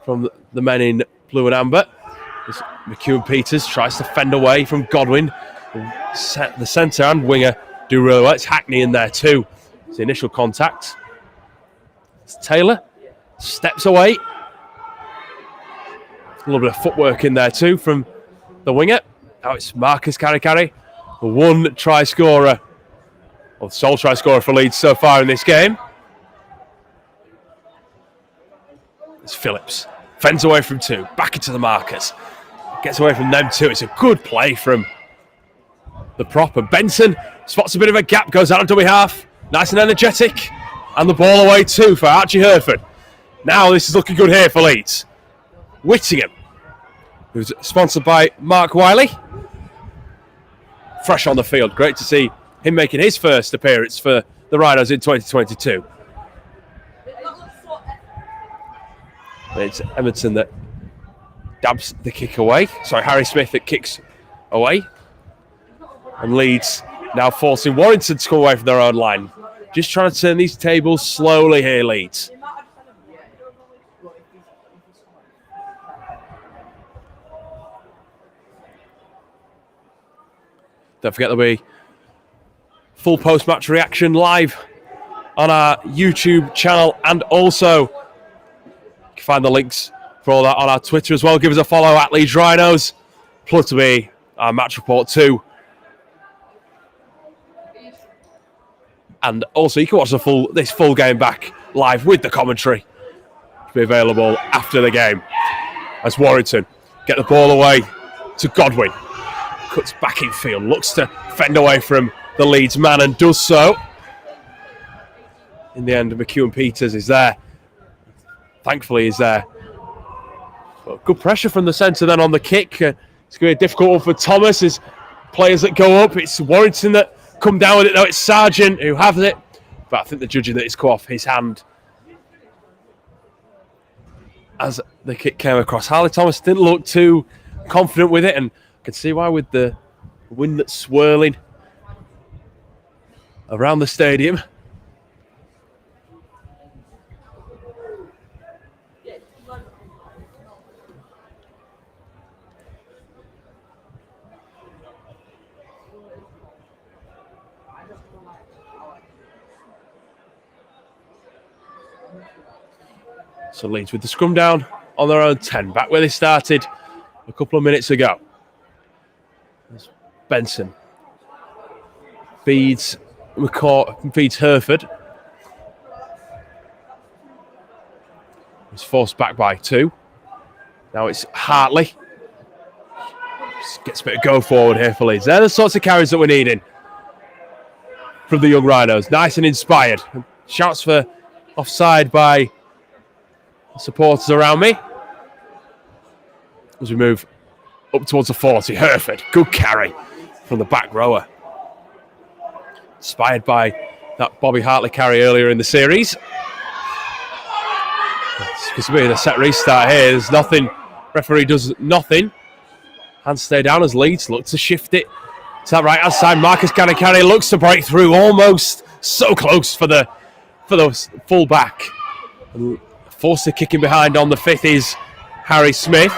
from the men in blue and amber. As McEwen Peters tries to fend away from Godwin. The centre and winger do really well. It's Hackney in there too. It's the initial contact. It's Taylor. Steps away. A little bit of footwork in there too from the winger. Now it's Marcus Carry, the one try scorer, or the sole try scorer for Leeds so far in this game. It's Phillips. Fends away from 2. Back into the markers. Gets away from them too. It's a good play from the prop. And Benson spots a bit of a gap. Goes out on dummy half. Nice and energetic. And the ball away too for Archie Herford. Now this is looking good here for Leeds. Whittingham who's sponsored by Mark Wiley. Fresh on the field. Great to see him making his first appearance for the Rhinos in 2022. It's Edmondson that dabs the kick away. Sorry, Harry Smith that kicks away. And Leeds now forcing Warrington to come away from their own line. Just trying to turn these tables slowly here, Leeds. Don't forget there'll be full post-match reaction live on our YouTube channel, and also you can find the links for all that on our Twitter as well. Give us a follow at Leeds Rhinos. Plus to be our match report too. And also you can watch this full game back live with the commentary to be available after the game. As Warrington get the ball away to Godwin. Cuts back in field, looks to fend away from the Leeds man and does so. In the end, McEwen-Peters is there. Thankfully, he's there. But good pressure from the centre then on the kick. It's going to be a difficult one for Thomas. As players that go up, it's Warrington that come down with it. No, it's Sargent who has it. But I think the judging that it's come off his hand as the kick came across. Harley Thomas didn't look too confident with it, and I can see why with the wind that's swirling around the stadium. So Leeds with the scrum down on their own 10, back where they started a couple of minutes ago. There's Benson feeds Hereford. He's forced back by 2. Now it's Hartley. Just gets a bit of go forward here for Leeds. They're the sorts of carries that we're needing from the young Rhinos. Nice and inspired. Shouts for offside by supporters around me. As we move up towards the 40, Hereford, good carry from the back rower. Inspired by that Bobby Hartley carry earlier in the series. It's going to be a set restart here. There's nothing, referee does nothing. Hands stay down as Leeds look to shift it to that right hand side. Marcus Ganakari looks to break through, almost so close for the full back. And forced to kicking behind on the 5th is Harry Smith.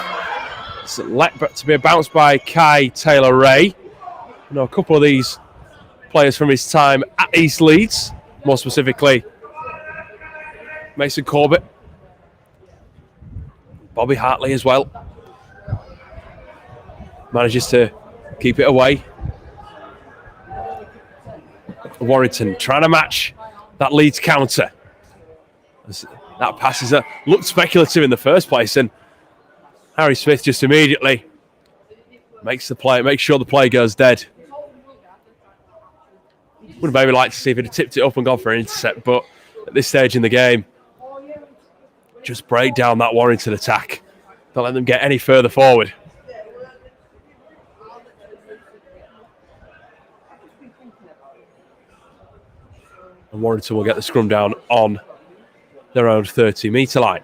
It's let to be a bounce by Kai Taylor-Ray. You know, a couple of these players from his time at East Leeds, more specifically Mason Corbett, Bobby Hartley as well. Manages to keep it away. Warrington trying to match that Leeds counter. That pass looked speculative in the first place, and Harry Smith just immediately makes sure the play goes dead. Would have maybe liked to see if he'd have tipped it up and gone for an intercept, but at this stage in the game, just break down that Warrington attack. Don't let them get any further forward. And Warrington will get the scrum down on their own 30-metre line.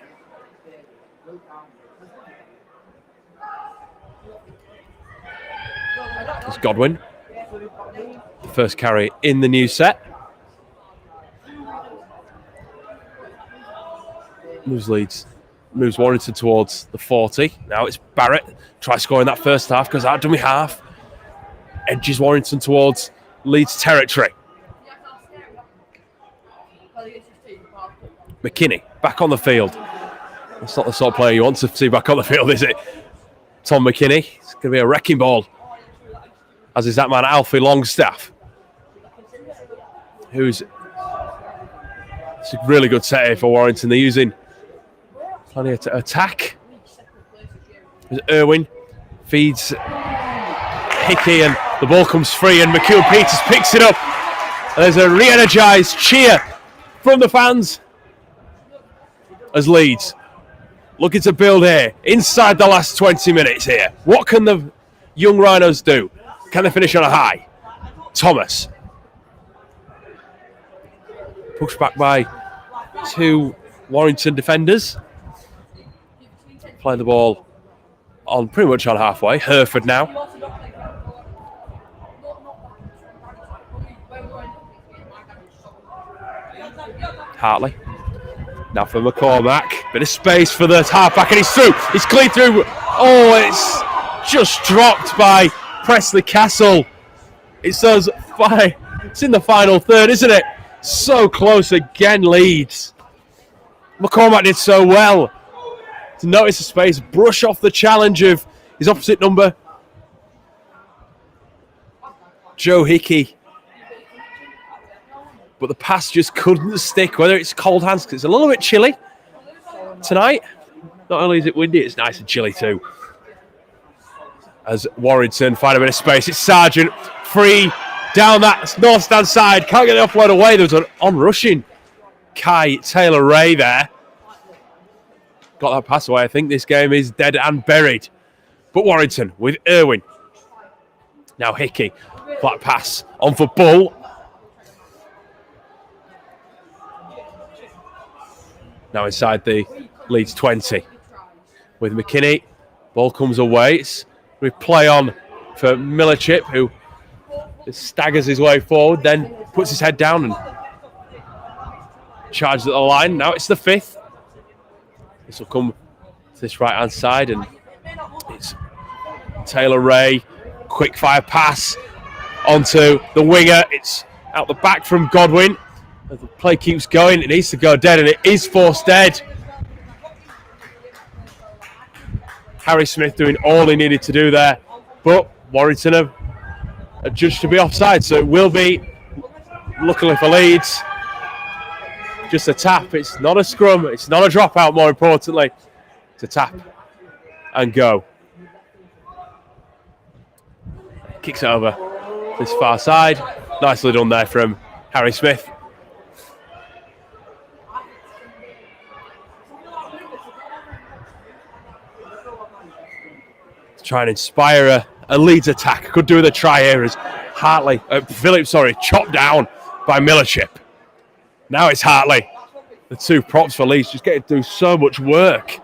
It's Godwin. The first carry in the new set. Moves Warrington towards the 40. Now it's Barrett. Tries scoring that first half, goes out dummy half. Edges Warrington towards Leeds territory. McKinney back on the field. That's not the sort of player you want to see back on the field, is it? Tom McKinney. It's going to be a wrecking ball. As is that man, Alfie Longstaff. It's a really good set here for Warrington. They're using plenty of attack. There's Irwin. Feeds Hickey and the ball comes free and McEwen-Peters picks it up. And there's a re-energised cheer from the fans as Leeds looking to build here inside the last 20 minutes here. What can the young Rhinos do? Can they finish on a high? Thomas. Pushed back by two Warrington defenders. Playing the ball on pretty much on halfway. Hereford now. Hartley. Now for McCormack. Bit of space for the halfback and he's through. He's clean through. Oh, it's just dropped by Presley Castle. It's those it's in the final third, isn't it? So close again, Leeds. McCormack did so well to notice the space, brush off the challenge of his opposite number, Joe Hickey. But the pass just couldn't stick, whether it's cold hands, because it's a little bit chilly tonight. Not only is it windy, it's nice and chilly too. As Warrington find a bit of space, it's Sargent free down that north stand side. Can't get the offload away. There's an on-rushing Kai Taylor-Ray there. Got that pass away. I think this game is dead and buried. But Warrington with Irwin. Now Hickey. Flat pass on for Bull. Now inside the Leeds 20 with McKinney. Ball comes away. It's play on for Millichip, who staggers his way forward, then puts his head down and charges at the line. Now it's the 5th. This will come to this right-hand side, and it's Taylor-Ray. Quick fire pass onto the winger. It's out the back from Godwin. As the play keeps going, it needs to go dead, and it is forced dead. Harry Smith doing all he needed to do there, but Warrington have judged to be offside, so it will be, luckily for Leeds, just a tap. It's not a scrum, it's not a dropout, more importantly. It's a tap and go. Kicks it over this far side. Nicely done there from Harry Smith. Try and inspire a Leeds attack. Could do with a try here as Phillips, chopped down by Millichip. Now it's Hartley. The two props for Leeds just getting to do so much work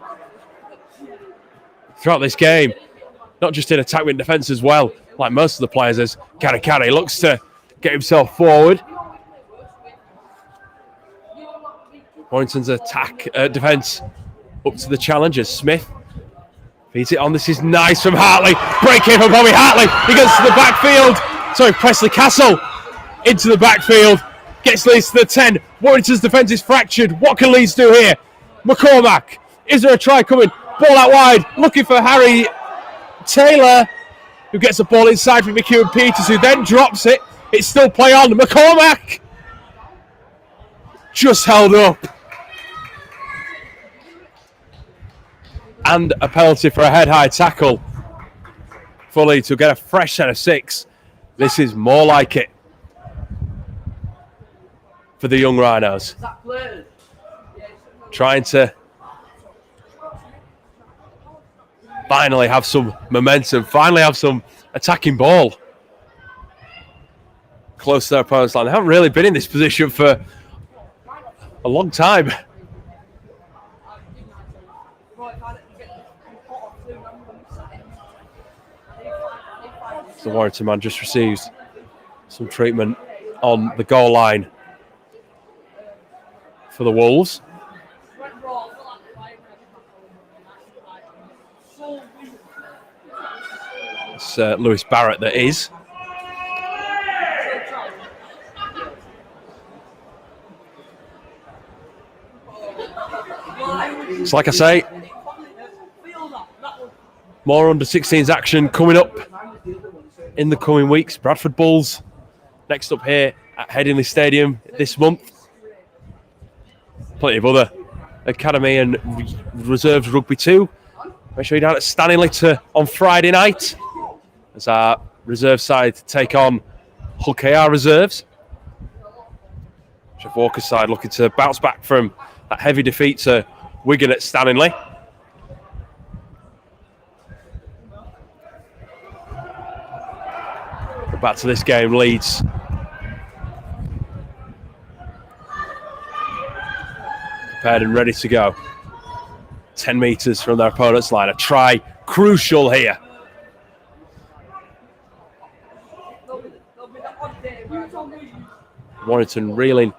throughout this game. Not just in attack but in defence as well, like most of the players, as Karikari looks to get himself forward. Warrington's defence up to the challengers. Smith feeds it on. This is nice from Hartley. Break in from Bobby Hartley. He goes to the backfield. Presley Castle into the backfield. Gets Leeds to the 10. Warrington's defence is fractured. What can Leeds do here? McCormack. Is there a try coming? Ball out wide. Looking for Harry Taylor, who gets the ball inside from McEwen Peters, who then drops it. It's still play on. McCormack just held up. And a penalty for a head-high tackle for Leeds to get a fresh set of 6. This is more like it for the young Rhinos. Trying to finally have some momentum, finally have some attacking ball close to their opponent's line. They haven't really been in this position for a long time. The Warrington man just receives some treatment on the goal line for the Wolves. It's Lewis Barrett that is. So like I say, more under-16s action coming up in the coming weeks. Bradford Bulls next up here at Headingley Stadium this month. Plenty of other academy and reserves rugby too. Make sure you're down at Stanley on Friday night as our reserve side take on Hull KR reserves. Jeff Walker's side looking to bounce back from that heavy defeat to Wigan at Stanley. back to this game, Leeds. Prepared and ready to go. 10 metres from their opponent's line. A try crucial here. Warrington reeling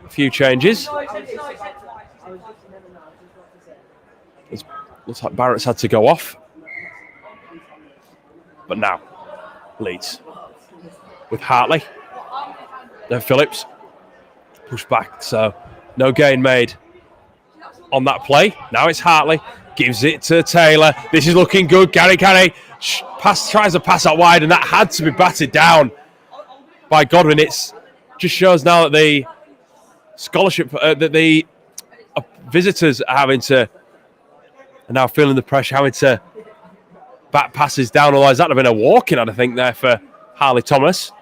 a few changes. Looks like Barrett's had to go off. But now, Leeds with Hartley. Then Phillips. Push back, so no gain made on that play. Now it's Hartley. Gives it to Taylor. This is looking good. Gary Carey tries to pass out wide, and that had to be batted down by Godwin. It just shows now that the scholarship, that the visitors are now feeling the pressure, having to back passes down. Otherwise, that'd have been a walk-in, I think, there for Harley Thomas.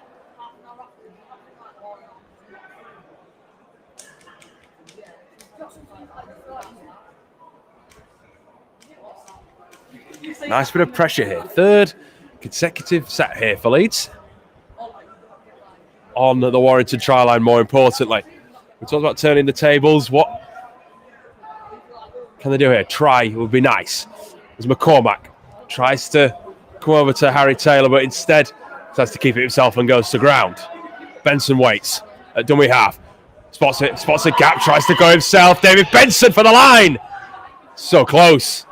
Nice bit of pressure here. Third consecutive set here for Leeds. On the Warrington try line, more importantly. We talked about turning the tables. What can they do here? Try would be nice. As McCormack tries to come over to Harry Taylor, but instead tries to keep it himself and goes to ground. Benson waits at dummy half. Spots a gap, tries to go himself. David Benson for the line. So close.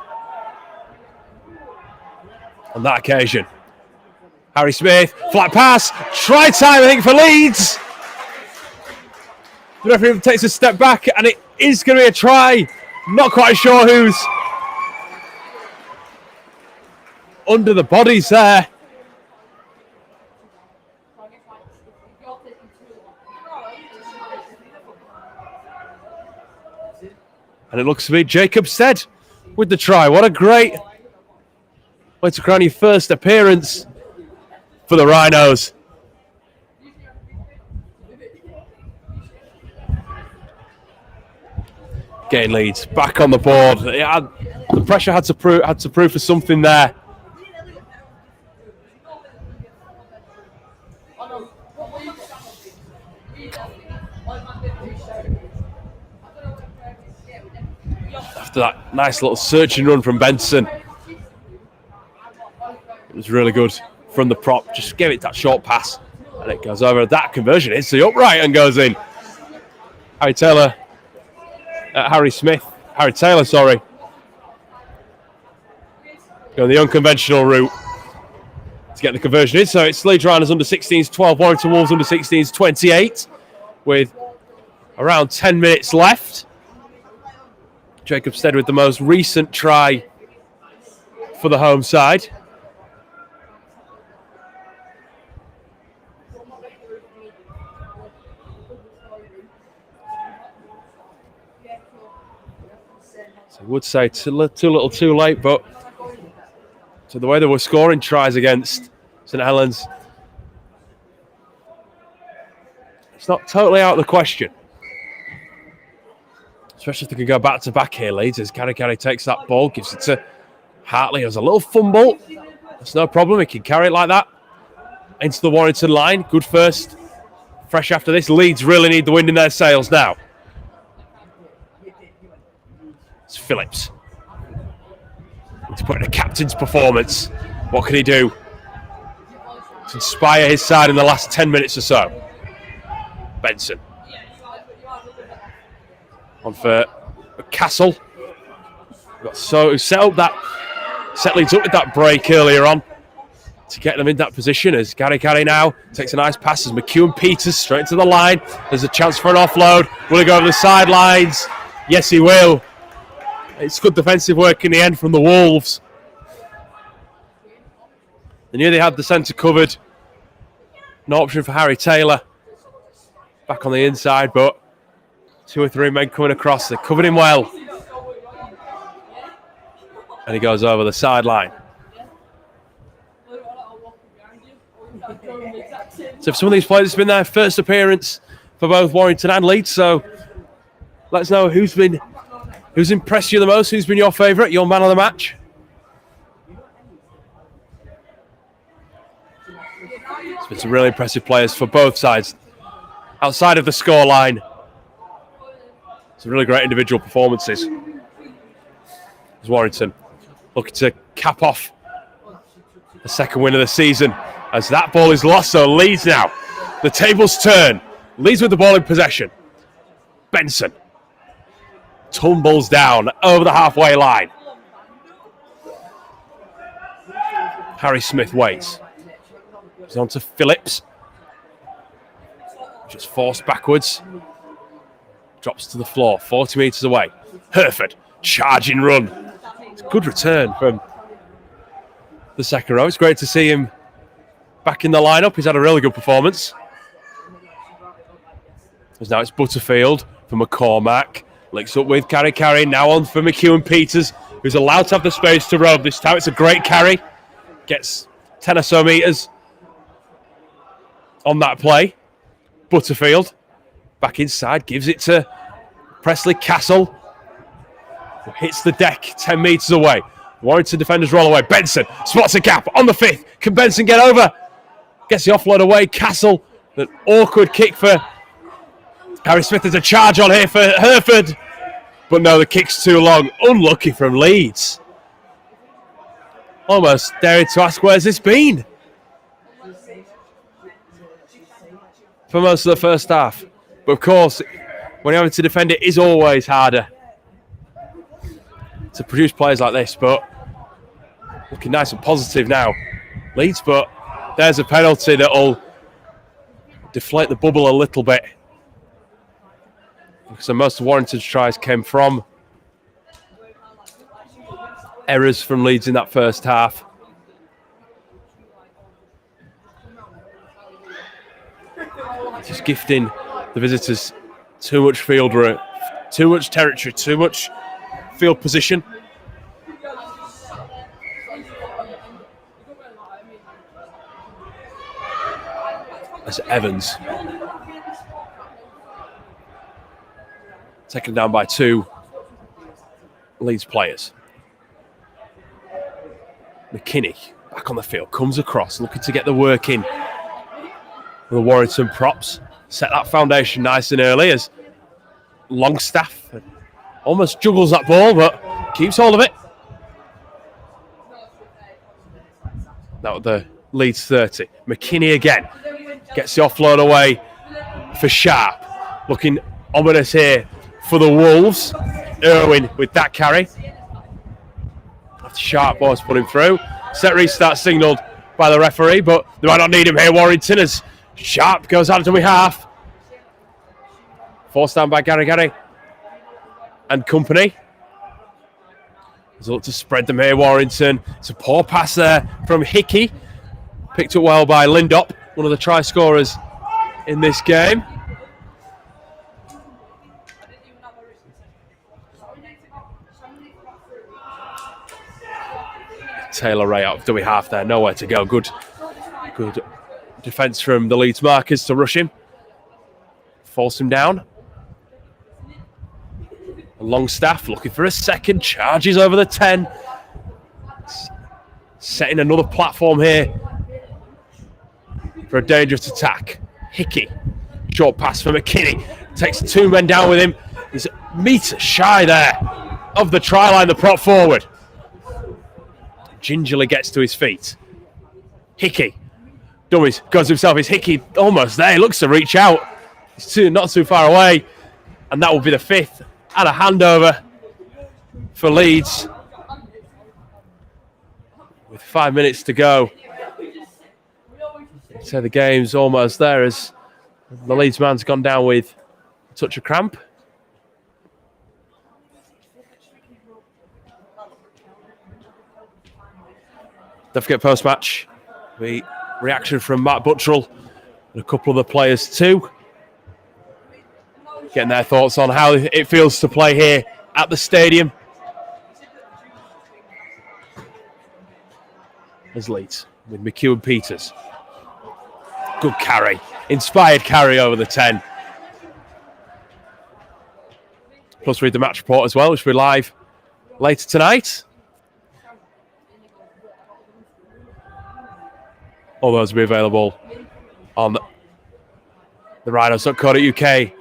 On that occasion. Harry Smith, flat pass, try time, I think, for Leeds. The referee takes a step back, and it is going to be a try. Not quite sure who's under the bodies there. And it looks to be Jacob Stead with the try. What a great way to crown your first appearance for the Rhinos. Getting Leeds back on the board. The pressure had to prove for something there. After that nice little searching run from Benson, it was really good from the prop. Just gave it that short pass, and it goes over. That conversion hits the upright and goes in. Harry Taylor, going the unconventional route to get the conversion in. So it's Leeds Rhinos under 16s 12, Warrington Wolves under 16s 28, with around 10 minutes left. Jacob Stead with the most recent try for the home side. So I would say too little too late, but to the way they were scoring tries against St Helens, it's not totally out of the question. Especially if they can go back to back here, Leeds, as Gary takes that ball, gives it to Hartley. There's a little fumble. That's no problem. He can carry it like that into the Warrington line. Good first. Fresh after this, Leeds really need the wind in their sails now. It's Phillips. To put in a captain's performance. What can he do to inspire his side in the last 10 minutes or so? Benson. On for Castle. Set Leeds up with that break earlier on to get them in that position, as Gary now takes a nice pass as McEwen Peters straight to the line. There's a chance for an offload. Will he go over the sidelines? Yes, he will. It's good defensive work in the end from the Wolves. They knew they had the centre covered. No option for Harry Taylor. Back on the inside, but 2 or 3 men coming across. They covered him well. And he goes over the sideline. So for some of these players, it's been their first appearance for both Warrington and Leeds. So let us know who's impressed you the most, who's been your favourite, your man of the match. It's been some really impressive players for both sides. Outside of the scoreline, some really great individual performances. As Warrington looking to cap off the second win of the season as that ball is lost. So Leeds now, the tables turn. Leeds with the ball in possession. Benson tumbles down over the halfway line. Harry Smith waits. He's on to Phillips. Just forced backwards. Drops to the floor, 40 metres away. Hereford, charging run. It's a good return from the second row. It's great to see him back in the lineup. He's had a really good performance. As now it's Butterfield for McCormack. Links up with Carry. Now on for McEwen-Peters, who's allowed to have the space to roam this time. It's a great carry. Gets 10 or so metres on that play. Butterfield back inside, gives it to Presley Castle, who hits the deck 10 metres away. Warrington defenders roll away. Benson spots a gap on the 5th. Can Benson get over? Gets the offload away. Castle, an awkward kick for Harry Smith. There's a charge on here for Hereford, but no, the kick's too long. Unlucky from Leeds. Almost daring to ask, where's this been? For most of the first half. But of course, when you're having to defend it is always harder to produce players like this. But looking nice and positive now, Leeds. But there's a penalty that will deflate the bubble a little bit. So most of Warrington's tries came from errors from Leeds in that first half. Just gifting the visitors too much field room, too much territory, too much field position. As Evans taken down by 2 Leeds players. McKinney back on the field, comes across, looking to get the work in. The Warrington props set that foundation nice and early as Longstaff almost juggles that ball, but keeps hold of it. Now the Leeds 30. McKinney again gets the offload away for Sharp. Looking ominous here for the Wolves. Irwin with that carry. After Sharp was put him through. Set restart signalled by the referee, but they might not need him here, Warrington, as Sharp goes out to half. Forced down by Gary and company. There's a look to spread them here, Warrington. It's a poor pass there from Hickey. Picked up well by Lindop, one of the try scorers in this game. Taylor Ray out of dummy half there, nowhere to go. Good defence from the Leeds markers to rush him. Force him down. Longstaff looking for a second, charges over the 10. Setting another platform here for a dangerous attack. Hickey, short pass for McKinney. Takes 2 men down with him. He's a metre shy there of the try line, the prop forward. Gingerly gets to his feet. Hickey. Dummies, goes himself. Is Hickey almost there? He looks to reach out. He's not too far away. And that will be the 5th. And a handover for Leeds. With 5 minutes to go. So the game's almost there as the Leeds man's gone down with a touch of cramp. Don't forget post-match, the reaction from Matt Buttrell and a couple of the players too. Getting their thoughts on how it feels to play here at the stadium. As Leeds with McEwen-Peters. Good carry, inspired carry over the 10. Plus read the match report as well, which will be live later tonight. All those will be available on the Rhinos.co.uk,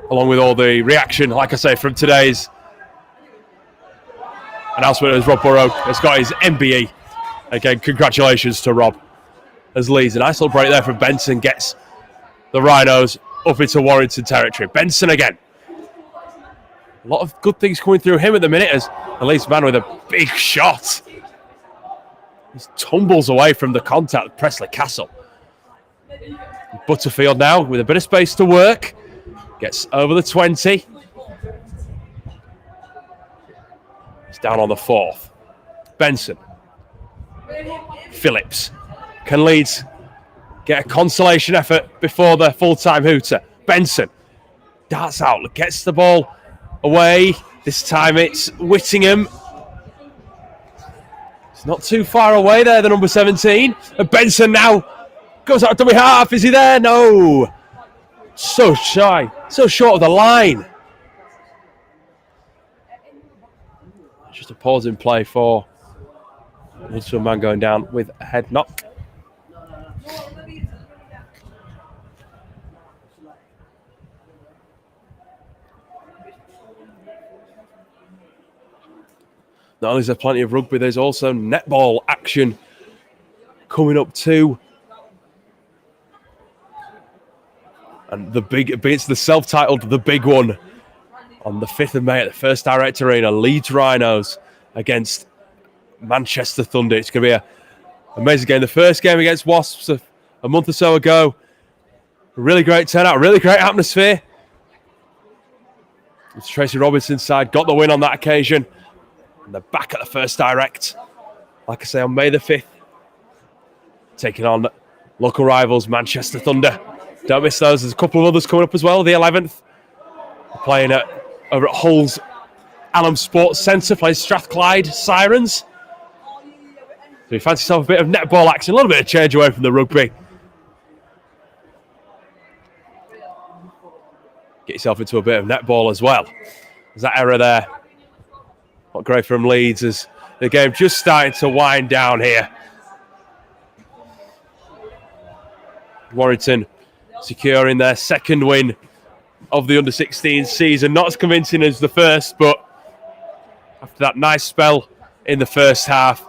along with all the reaction, like I say, from today's announcement as Rob Burrow has got his MBE. Again, congratulations to Rob as Leeds. A nice little break there from Benson, gets the Rhinos up into Warrington territory. Benson again. A lot of good things coming through him at the minute as the Leeds man with a big shot. He tumbles away from the contact with Presley Castle. Butterfield now with a bit of space to work. Gets over the 20. It's down on the 4th. Benson. Phillips. Can Leeds get a consolation effort before the full-time hooter? Benson darts out, gets the ball away. This time it's Whittingham. It's not too far away there, the number 17. And Benson now goes out to dummy half. Is he there? No. So shy. So short of the line. Just a pause in play for Leeds man going down with a head knock. Not only is there plenty of rugby, there's also netball action coming up too. And it's the self-titled The Big One on the 5th of May at the First Direct Arena. Leeds Rhinos against Manchester Thunder. It's going to be an amazing game. The first game against Wasps a month or so ago. A really great turnout, a really great atmosphere. It's Tracy Robinson's side got the win on that occasion. And they're back at the First Direct, like I say, on May the 5th. Taking on local rivals Manchester Thunder. Don't miss those. There's a couple of others coming up as well. The 11th. They're playing over at Hull's Alum Sports Centre, playing Strathclyde Sirens. So you fancy yourself a bit of netball action, a little bit of change away from the rugby. Get yourself into a bit of netball as well. There's that error there. Not great from Leeds as the game just starting to wind down here. Warrington securing their second win of the under-16 season. Not as convincing as the first, but after that nice spell in the first half,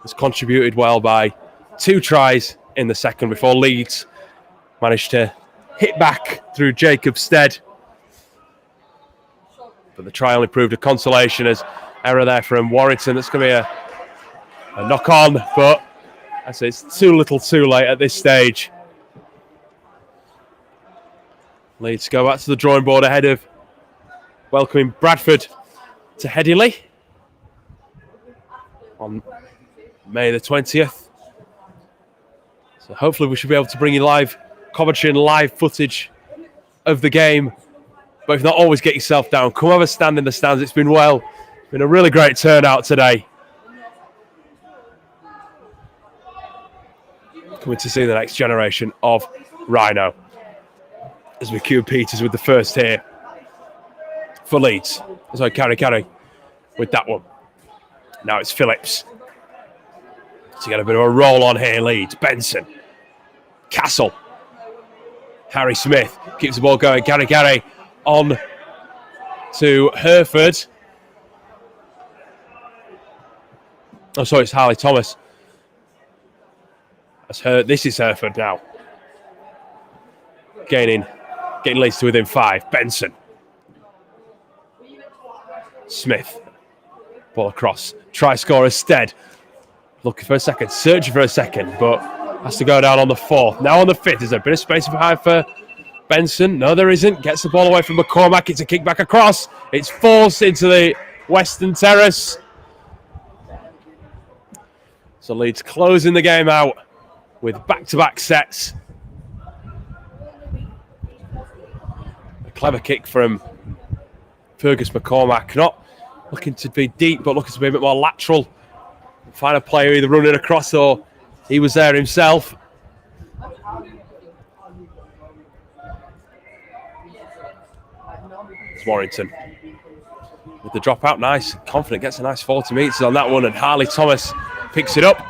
was contributed well by 2 tries in the second before Leeds managed to hit back through Jacob Stead. But the try only proved a consolation as error there from Warrington. That's going to be a knock on, but I say it's too little too late at this stage. Leeds go back to the drawing board ahead of welcoming Bradford to Headingley on May the 20th. So hopefully we should be able to bring you live commentary and live footage of the game. But if not, always get yourself down. Come have a stand in the stands. It's been a really great turnout today. Coming to see the next generation of Rhino. As we cue Peters with the first here for Leeds. So carry with that one. Now it's Phillips. So you get a bit of a roll on here, Leeds. Benson. Castle. Harry Smith keeps the ball going. Gary on to Hereford. Oh, sorry, it's Harley Thomas. This is Hereford now. Getting Leeds to within 5. Benson. Smith. Ball across. Try scorer Stead. Looking for a second. Searching for a second, but has to go down on the 4th. Now on the 5th. There's a bit of space behind for Benson. No, there isn't. Gets the ball away from McCormack. It's a kick back across. It's forced into the Western Terrace. So Leeds closing the game out with back-to-back sets. A clever kick from Fergus McCormack. Not looking to be deep, but looking to be a bit more lateral. Find a player either running across or he was there himself. It's Warrington. with the dropout. Nice, confident, gets a nice 40 metres on that one, and Harley Thomas picks it up.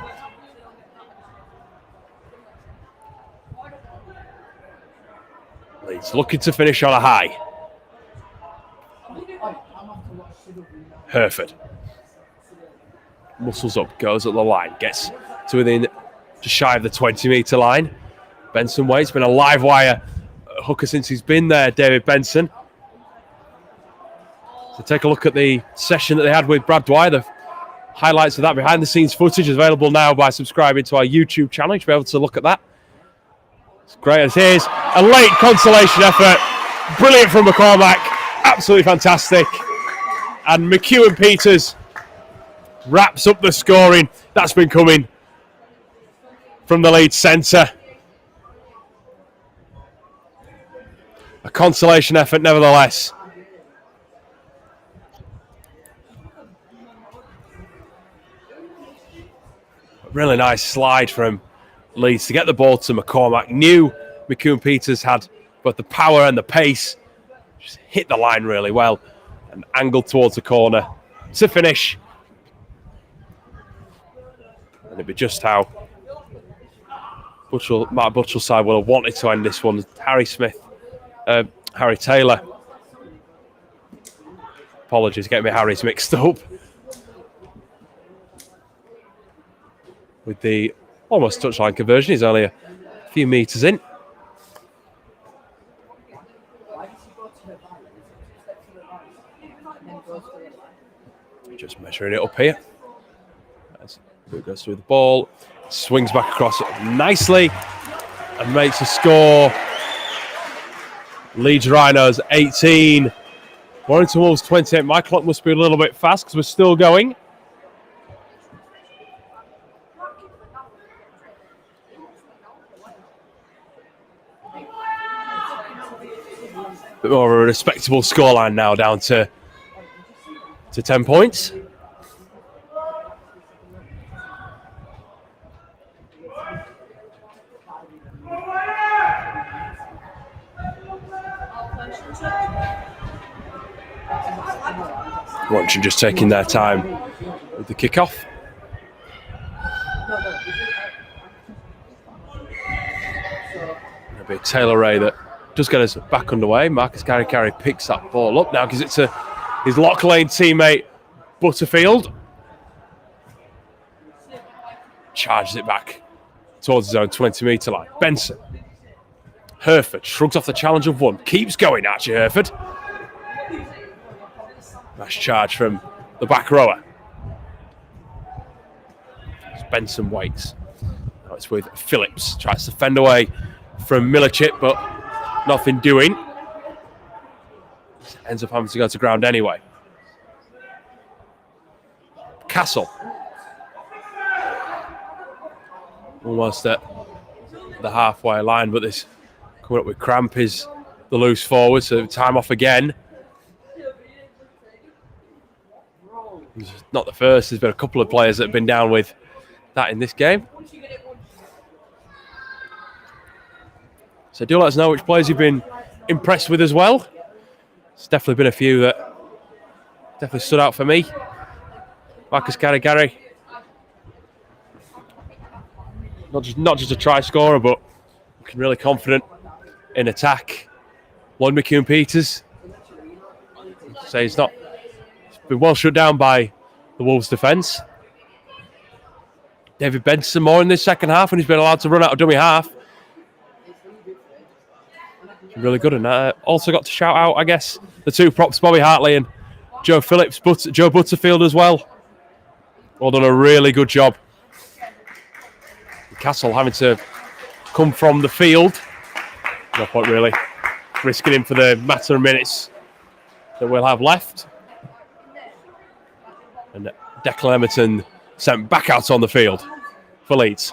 Leeds looking to finish on a high. Hereford muscles up, goes up the line, gets to within just shy of the 20-metre line. Benson waits, been a live wire hooker since he's been there, David Benson. So take a look at the session that they had with Brad Dwyer. The highlights of that behind the scenes footage is available now by subscribing to our YouTube channel. You'll be able to look at that. It's great as here's a late consolation effort. Brilliant from McCormack. Absolutely fantastic. And McEwen Peters wraps up the scoring. That's been coming from the Leeds centre. A consolation effort nevertheless. Really nice slide from Leeds to get the ball to McCormack. Knew McEwen Peters had both the power and the pace. Just hit the line really well and angled towards the corner to finish. And it'd be just how Matt Butchell's side would have wanted to end this one. Harry Taylor. Apologies, getting me Harry's mixed up. With the almost touchline conversion, he's only a few metres in. Just measuring it up here. As Boot goes through the ball, swings back across nicely and makes a score. Leeds Rhinos 18, Warrington Wolves 28. My clock must be a little bit fast because we're still going. Bit more of a respectable scoreline now, down to 10 points. Warrington just taking their time with the kickoff. It'll be Taylor Ray that does get us back underway. Marcus Carey picks that ball up now, gives it to his Lock Lane teammate Butterfield. Charges it back towards his own 20-metre line. Benson. Hereford shrugs off the challenge of one. Keeps going, Archie Hereford. Nice charge from the back rower. As Benson waits. Now it's with Phillips. Tries to fend away from Milicic, but nothing doing. Ends up having to go to ground anyway. Castle. Almost at the halfway line, but this coming up with cramp is the loose forward, so time off again. He's not the first. There's been a couple of players that have been down with that in this game. So do let us know which players you've been impressed with as well. There's definitely been a few that definitely stood out for me. Marcus Carey. Not just a try scorer, but looking really confident in attack. Lloyd McEwen Peters. So he's been well shut down by the Wolves defence. David Benson more in this second half when he's been allowed to run out of dummy half. Really good, and also got to shout out, I guess, the two props, Bobby Hartley and Joe Phillips, Joe Butterfield as well. All done a really good job. Castle having to come from the field. No point really risking him for the matter of minutes that we'll have left. And Declan Emerton sent back out on the field for Leeds.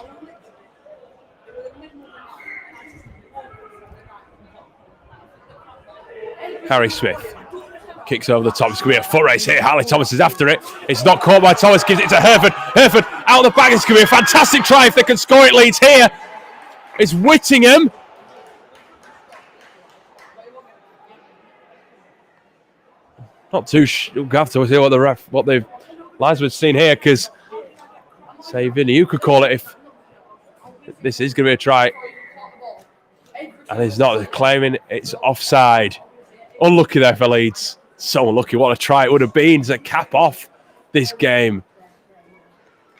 Harry Smith kicks over the top. It's going to be a foot race here. Harley Thomas is after it. It's not caught by Thomas. Gives it to Hereford. Hereford out the back. It's going to be a fantastic try if they can score it. Leeds here. It's Whittingham. Not too you'll have to see what the linesman's seen here, because say Vinny, you could call it if this is going to be a try. And he's not claiming it's offside. Unlucky there for Leeds. So unlucky. What a try it would have been to cap off this game.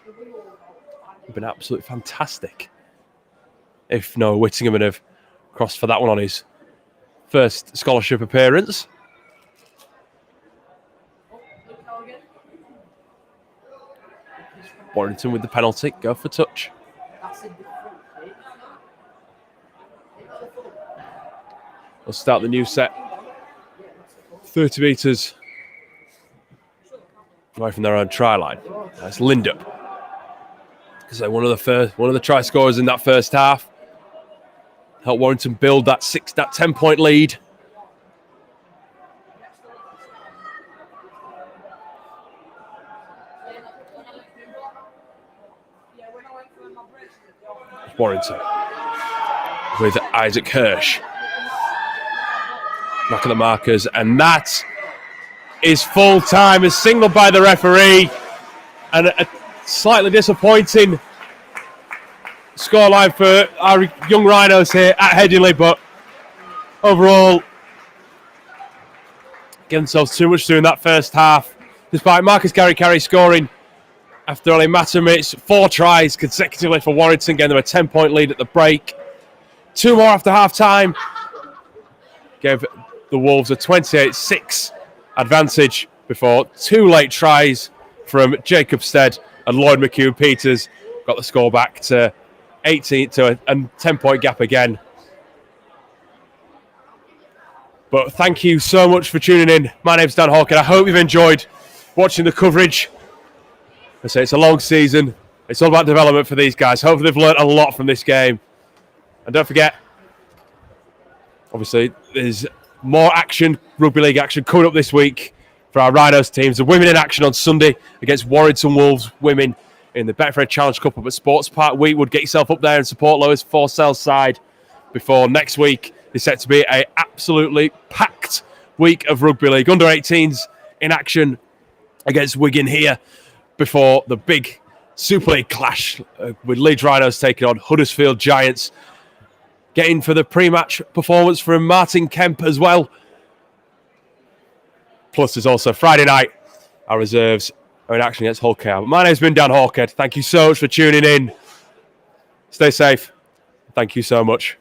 It would have been absolutely fantastic if Noah Whittingham would have crossed for that one on his first scholarship appearance. Warrington with the penalty. Go for touch. We'll start the new set 30 metres away from their own try line. That's Lindup. So one of the try scorers in that first half. Helped Warrington build that 10-point lead. Warrington with Isaac Hirsch. Back of the markers, and that is full time. Is signalled by the referee, and a slightly disappointing scoreline for our young Rhinos here at Headingley, but overall giving themselves too much to do in that first half, despite Marcus Carey scoring after only a matter of minutes. 4 tries consecutively for Warrington, getting them a 10-point lead at the break. 2 more after half time gave the Wolves a 28-6 advantage before 2 late tries from Jacob Stead and Lloyd McHugh-Peters got the score back to 18 to a 10-point gap again. But thank you so much for tuning in. My name's Dan Hawke, and I hope you've enjoyed watching the coverage. I say it's a long season. It's all about development for these guys. Hopefully they've learned a lot from this game. And don't forget, obviously, there's more action, rugby league action, coming up this week for our Rhinos teams. The women in action on Sunday against Warrington Wolves women in the Betfred Challenge Cup up at Sports Park Weekwood. Get yourself up there and support Lois Forsell's side before next week is set to be an absolutely packed week of rugby league. Under 18s in action against Wigan here before the big Super League clash with Leeds Rhinos taking on Huddersfield Giants. Getting for the pre-match performance from Martin Kemp as well. Plus, there's also Friday night. Our reserves are in action against Hull KR. My name's been Dan Hawkhead. Thank you so much for tuning in. Stay safe. Thank you so much.